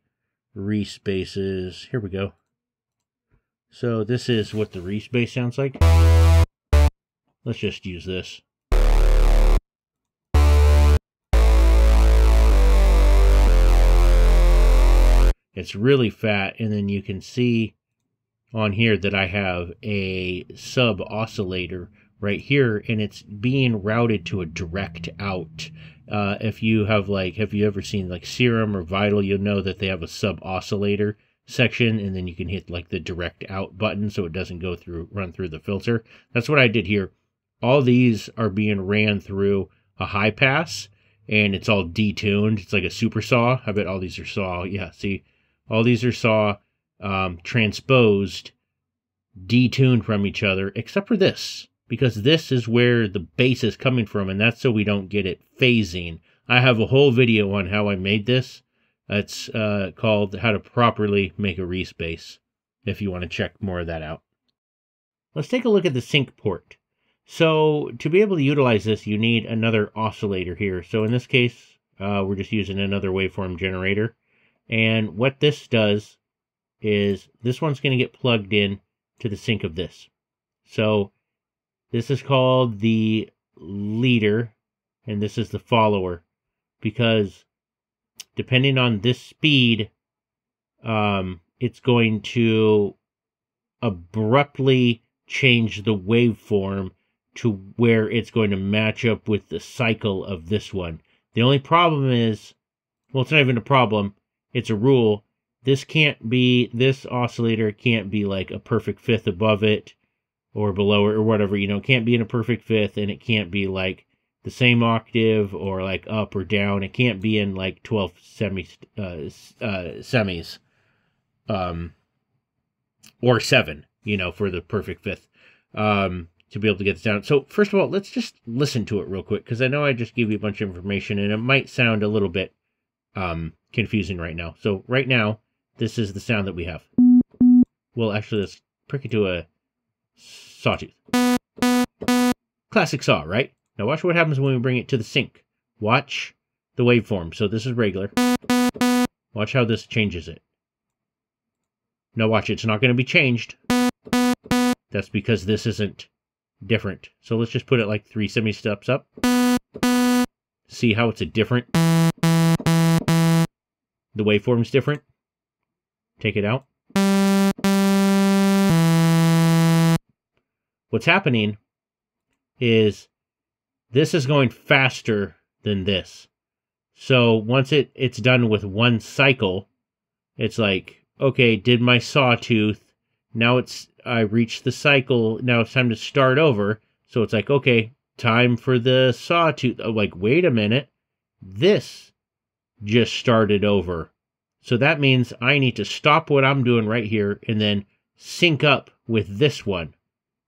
respaces. Here we go. So this is what the respace sounds like. Let's just use this. It's really fat, and then you can see on here that I have a sub oscillator right here, and it's being routed to a direct out. If you have have you ever seen like Serum or Vital, you'll know that they have a sub oscillator section, and then you can hit like the direct out button so it doesn't run through the filter. That's what I did here. All these are being ran through a high pass, and it's all detuned. It's like a super saw. I bet all these are saw. Yeah, see, all these are saw transposed, detuned from each other, except for this, because this is where the bass is coming from, and that's so we don't get it phasing. I have a whole video on how I made this. It's called How to Properly Make a Respace, if you want to check more of that out. Let's take a look at the sync port. So to be able to utilize this, you need another oscillator here. So in this case, we're just using another waveform generator. And what this does is this one's going to get plugged in to the sync of this. So this is called the leader, and this is the follower, because depending on this speed, it's going to abruptly change the waveform to where it's going to match up with the cycle of this one. The only problem is, well, it's not even a problem, it's a rule. This oscillator can't be like a perfect fifth above it or below it or whatever, you know, it can't be in a perfect fifth, and it can't be like the same octave or like up or down. It can't be in like 12 semis, or 7, you know, for the perfect fifth, to be able to get this down. So first of all, let's just listen to it real quick, because I know I just gave you a bunch of information and it might sound a little bit confusing right now. So right now, this is the sound that we have. Well, actually, let's prick it to a sawtooth. Classic saw, right? Now watch what happens when we bring it to the sync. Watch the waveform. So this is regular. Watch how this changes it. Now watch, it's not going to be changed. That's because this isn't different. So let's just put it like 3 semi-steps up. See how it's a different. The waveform's different. Take it out. What's happening is this is going faster than this. So once it's done with one cycle, it's like, okay, did my sawtooth, now I reached the cycle, now it's time to start over. So it's like, okay, time for the sawtooth. Oh, like, wait a minute, this just started over. So that means I need to stop what I'm doing right here and then sync up with this one.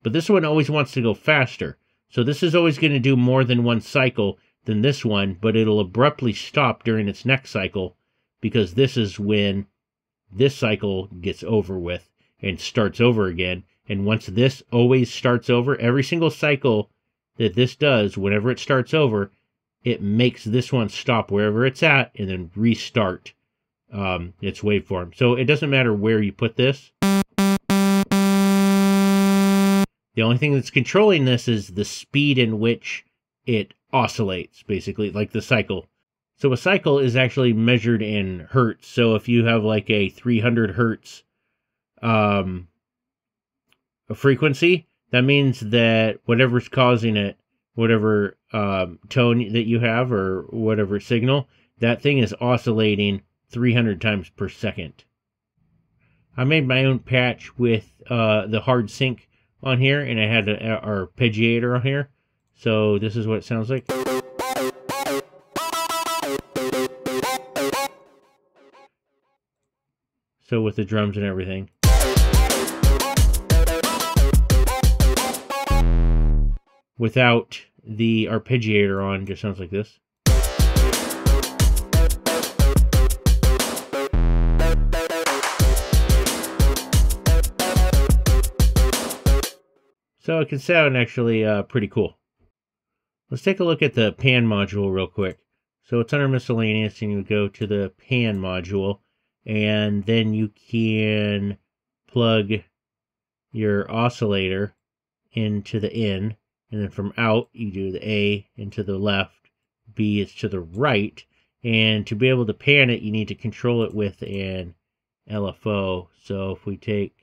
But this one always wants to go faster. So this is always going to do more than one cycle than this one, but it'll abruptly stop during its next cycle, because this is when this cycle gets over with and starts over again. And once this always starts over, every single cycle that this does, whenever it starts over, it makes this one stop wherever it's at and then restart its waveform. So it doesn't matter where you put this. The only thing that's controlling this is the speed in which it oscillates, basically, like the cycle. So a cycle is actually measured in hertz. So if you have like a 300 hertz a frequency, that means that whatever's causing it, whatever tone that you have or whatever signal, that thing is oscillating 300 times per second. I made my own patch with the hard sync on here, and I had our arpeggiator on here. So this is what it sounds like. So with the drums and everything. Without the arpeggiator on, just sounds like this. So it can sound actually pretty cool. Let's take a look at the pan module real quick. So it's under miscellaneous, and you go to the pan module, and then you can plug your oscillator into the in, and then from out you do the A into the left, B is to the right, and to be able to pan it you need to control it with an LFO. So if we take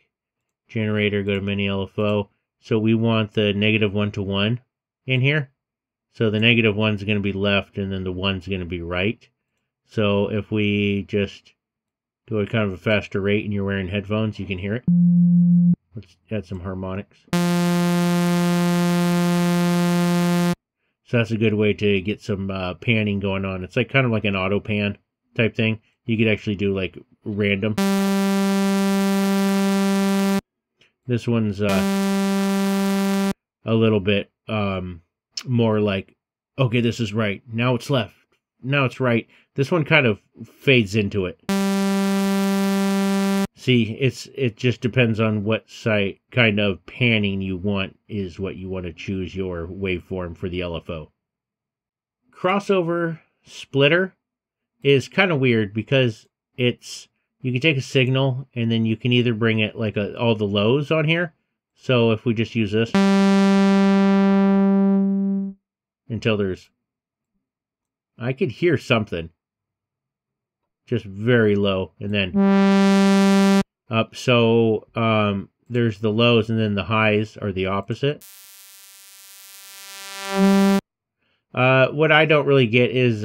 generator, go to mini LFO, so we want the -1 to 1 in here. So the -1 is going to be left, and then the 1 is going to be right. So if we just go at kind of a faster rate and you're wearing headphones, you can hear it. Let's add some harmonics. So that's a good way to get some panning going on. It's like kind of like an auto pan type thing. You could actually do like random. This one's a little bit more like, okay, this is right. Now it's left. Now it's right. This one kind of fades into it. See, it just depends on what kind of panning you want is what you want to choose your waveform for the LFO. Crossover splitter is kind of weird because you can take a signal and then you can either bring it like all the lows on here. So if we just use this until I could hear something just very low, and then up. So there's the lows, and then the highs are the opposite. What I don't really get is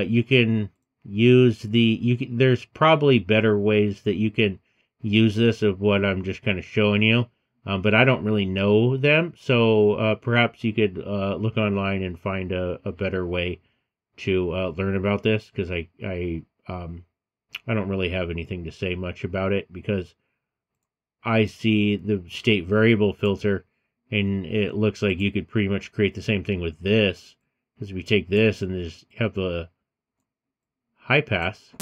you can use there's probably better ways that you can use this of what I'm just kind of showing you. But I don't really know them, so perhaps you could look online and find a better way to learn about this, because I don't really have anything to say much about it, because I see the state variable filter, and it looks like you could pretty much create the same thing with this, because if we take this and just have the high pass.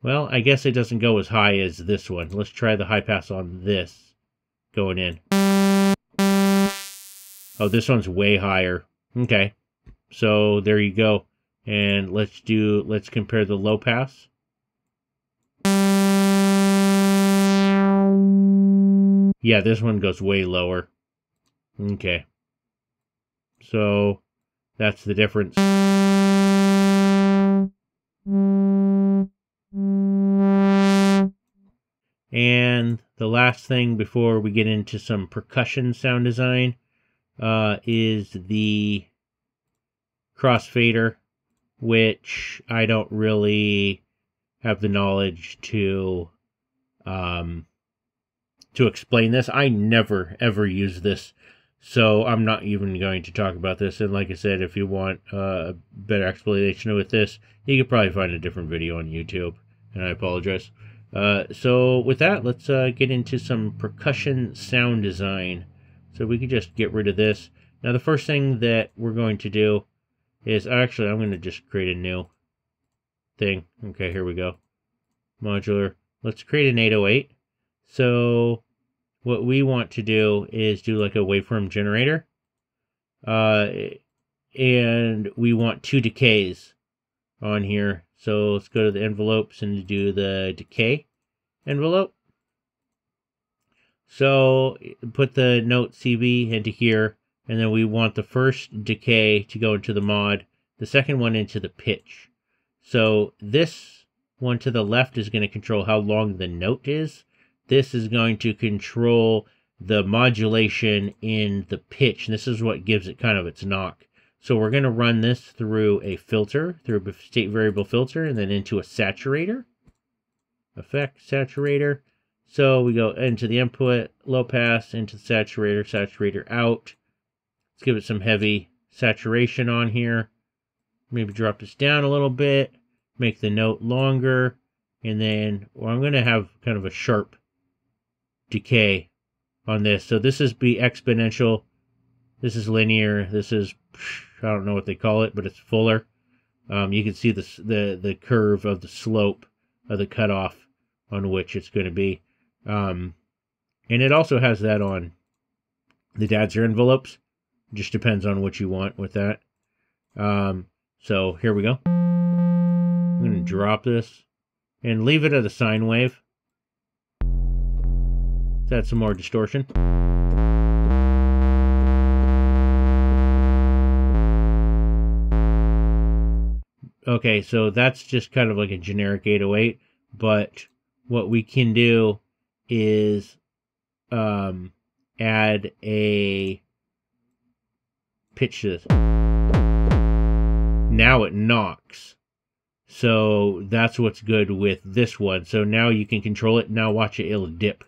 Well, I guess it doesn't go as high as this one. Let's try the high pass on this going in. Oh, this one's way higher. Okay. So there you go. And let's compare the low pass. Yeah, this one goes way lower. Okay. So that's the difference. And the last thing before we get into some percussion sound design is the crossfader, which I don't really have the knowledge to explain this. I never ever use this, so I'm not even going to talk about this. And like I said, if you want a better explanation with this, you could probably find a different video on YouTube, and I apologize. So with that, let's get into some percussion sound design. So we could just get rid of this. Now the first thing that we're going to do is, actually I'm going to just create a new thing. Okay, here we go. Modular. Let's create an 808. So what we want to do is do like a waveform generator. And we want 2 decays on here. So let's go to the envelopes and do the decay envelope. So put the note CB into here, and then we want the first decay to go into the mod, the second one into the pitch. So this one to the left is going to control how long the note is. This is going to control the modulation in the pitch, and this is what gives it kind of its knock. So we're going to run this through a filter, through a state variable filter, and then into a saturator. Effect, saturator. So we go into the input, low pass, into the saturator, saturator out. Let's give it some heavy saturation on here. Maybe drop this down a little bit. make the note longer, and then I'm going to have kind of a sharp decay on this. So this is be exponential, this is linear, this is, I don't know what they call it, but it's fuller. You can see the curve of the slope of the cutoff on which it's going to be. And it also has that on the Dadzer envelopes. Just depends on what you want with that. So here we go. I'm going to drop this and leave it at a sine wave. Let's add some more distortion. Okay, so that's just kind of like a generic 808, but what we can do is add a pitch to this. Now it knocks. So that's what's good with this one. So now you can control it. Now watch it, it'll dip.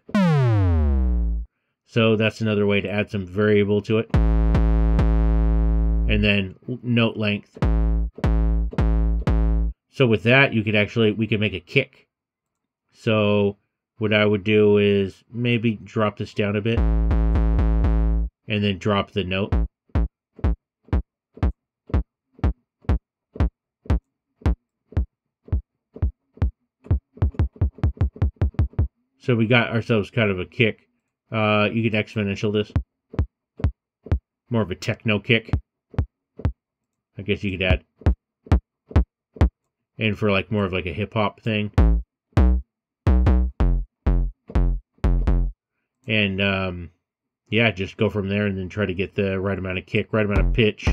So that's another way to add some variable to it. And then note length. So with that, you could actually, we could make a kick. So what I would do is maybe drop this down a bit and then drop the note. So we got ourselves kind of a kick. You could exponential this. More of a techno kick. I guess you could add. And for like more of like a hip hop thing. And yeah, just go from there and then try to get the right amount of kick, right amount of pitch.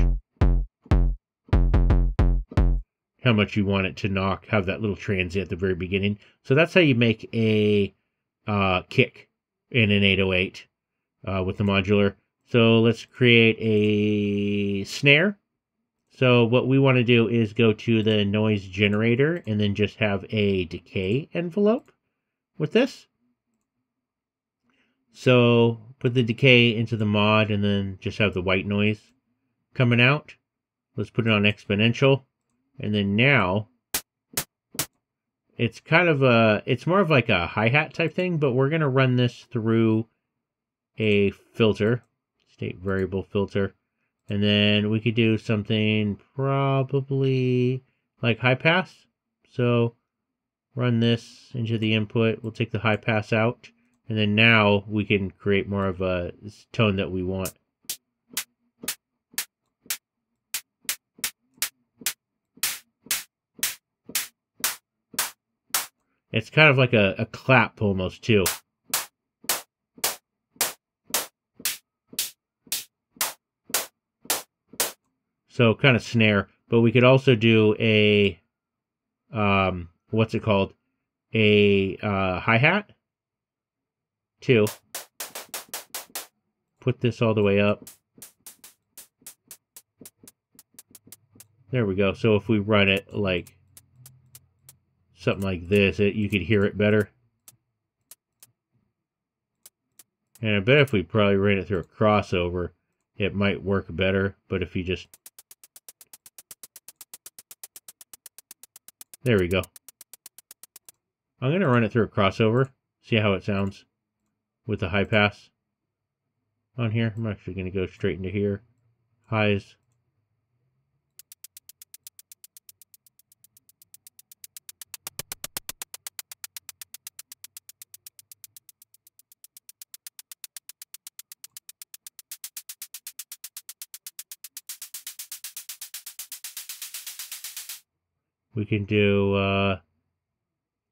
How much you want it to knock, have that little transient at the very beginning. So that's how you make a kick in an 808 with the modular. So let's create a snare. So what we want to do is go to the noise generator and then just have a decay envelope with this. So put the decay into the mod and then just have the white noise coming out. Let's put it on exponential. And then now it's kind of it's more of like a hi-hat type thing, but we're going to run this through a filter, state variable filter. And then we could do something probably like high pass. So run this into the input. We'll take the high pass out. And then now we can create more of a tone that we want. It's kind of like a clap almost too. So kind of snare, but we could also do a, what's it called? A hi-hat too. Put this all the way up. There we go. So if we run it like something like this, you could hear it better. And I bet if we probably ran it through a crossover, it might work better. But if you just... There we go. I'm going to run it through a crossover, see how it sounds with the high pass on here. I'm actually going to go straight into here. Highs. We can do,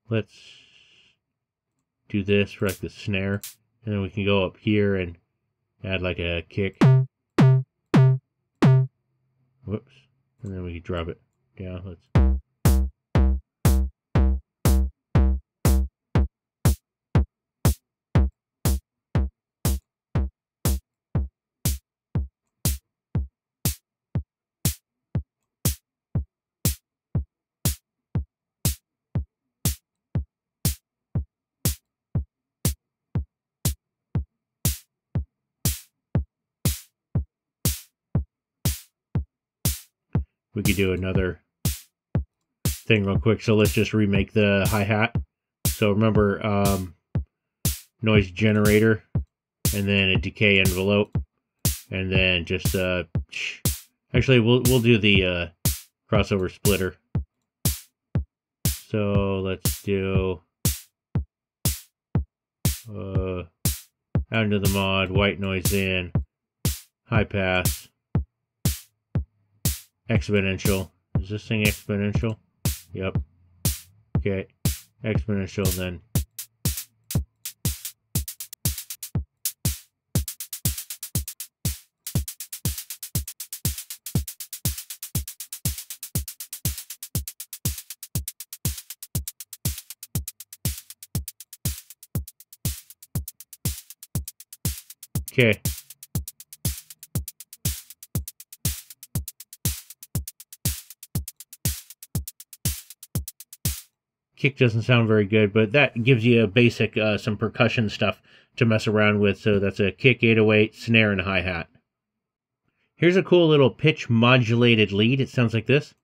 let's do this for like the snare, and then we can go up here and add like a kick. Whoops. And then we can drop it down. Let's. We could do another thing real quick. So let's just remake the hi-hat. So remember, noise generator, and then a decay envelope, and then just actually we'll do the crossover splitter. So let's do out into the mod, white noise in, high pass, exponential. Is this thing exponential? Yep. Okay, exponential then. Okay. Kick doesn't sound very good, but that gives you a basic, some percussion stuff to mess around with. So that's a kick, 808, snare, and hi-hat. Here's a cool little pitch modulated lead. It sounds like this.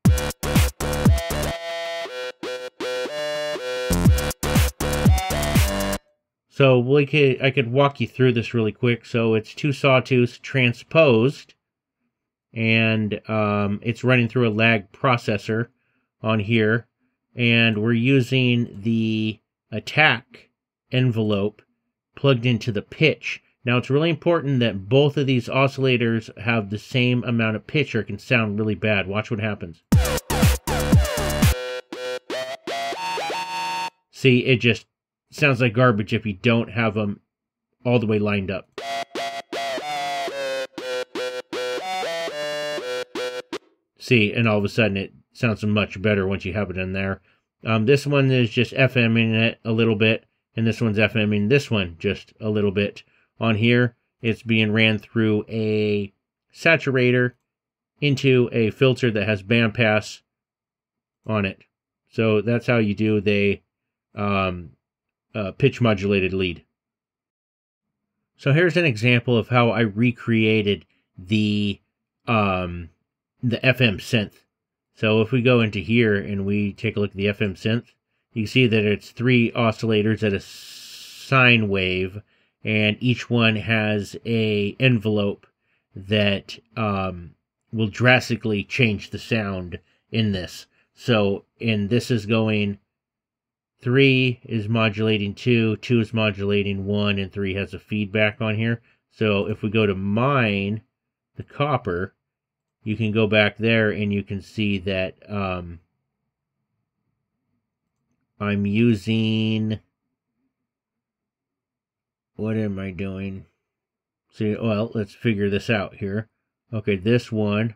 So I could walk you through this really quick. So it's two sawtooths transposed, and it's running through a lag processor on here, and we're using the attack envelope plugged into the pitch. Now it's really important that both of these oscillators have the same amount of pitch, or it can sound really bad. Watch what happens. See, it just sounds like garbage if you don't have them all the way lined up. See, and all of a sudden it sounds much better once you have it in there. This one is just FMing it a little bit, and this one's FMing this one just a little bit. On here, it's being ran through a saturator into a filter that has bandpass on it. So that's how you do the pitch modulated lead. So here's an example of how I recreated the FM synth. So if we go into here and we take a look at the FM synth, you can see that it's 3 oscillators at a sine wave, and each one has a envelope that will drastically change the sound in this. So, and this is going 3 is modulating 2, 2 is modulating 1, and 3 has a feedback on here. So if we go to mine, the copper, you can go back there and you can see that I'm using, what am I doing? See, well, let's figure this out here. Okay, this one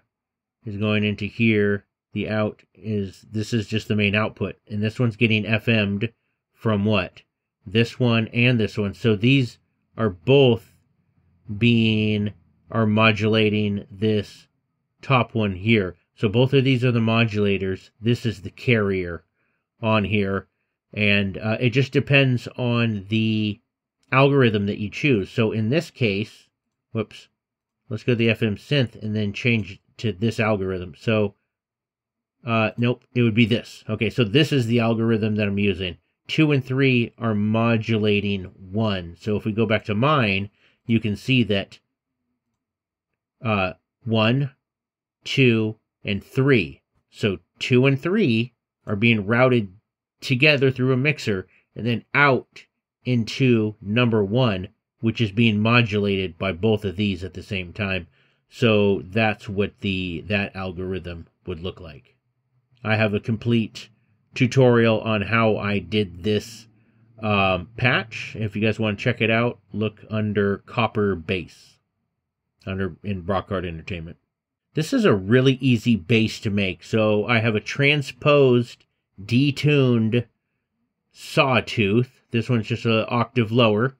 is going into here. The out is, this is just the main output, and this one's getting FM'd from what? This one and this one. So these are both are modulating this top one here. So both of these are the modulators. This is the carrier on here, and it just depends on the algorithm that you choose. So in this case, whoops, let's go to the FM synth and then change to this algorithm. So nope, it would be this. Okay, so this is the algorithm that I'm using. 2 and 3 are modulating 1. So if we go back to mine, you can see that 1, 2, and 3. So 2 and 3 are being routed together through a mixer and then out into number 1, which is being modulated by both of these at the same time. So that's what that algorithm would look like. I have a complete tutorial on how I did this patch. If you guys want to check it out, look under Copper Bass in Brockhart Entertainment. This is a really easy bass to make. So I have a transposed, detuned sawtooth. This one's just an octave lower,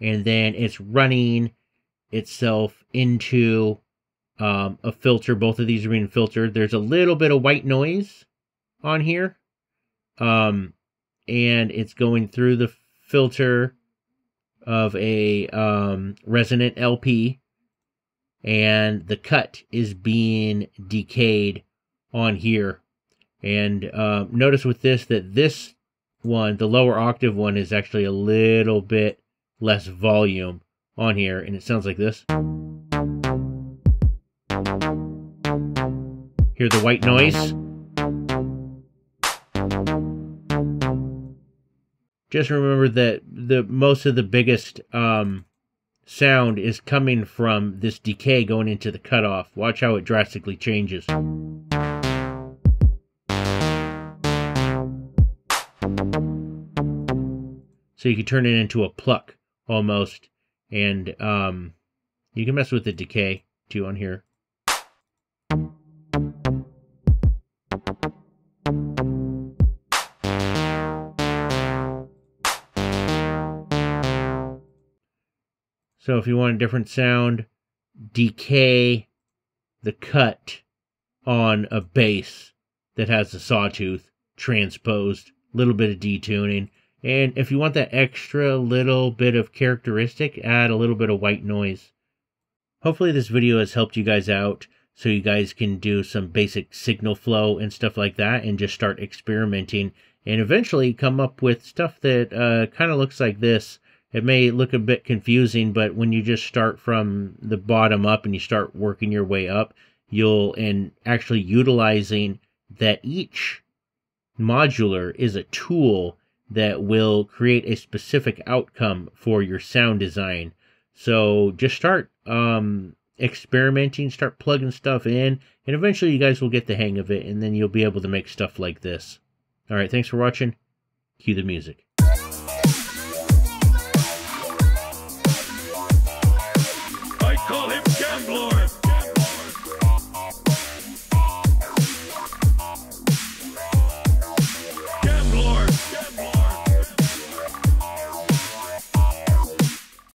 and then it's running itself into a filter. Both of these are being filtered. There's a little bit of white noise on here, and it's going through the filter of a resonant LP, and the cut is being decayed on here. And notice with this that this one, the lower octave one, is actually a little bit less volume on here, and it sounds like this. Hear the white noise? Just remember that most of the biggest sound is coming from this decay going into the cutoff. Watch how it drastically changes. So you can turn it into a pluck almost, and you can mess with the decay too on here. So if you want a different sound, decay the cut on a bass that has a sawtooth transposed, a little bit of detuning. And if you want that extra little bit of characteristic, add a little bit of white noise. Hopefully this video has helped you guys out so you guys can do some basic signal flow and stuff like that and just start experimenting and eventually come up with stuff that kind of looks like this. It may look a bit confusing, but when you just start from the bottom up and you start working your way up, and actually utilizing that each modular is a tool that will create a specific outcome for your sound design. So just start experimenting, start plugging stuff in, and eventually you guys will get the hang of it, and then you'll be able to make stuff like this. All right, thanks for watching. Cue the music.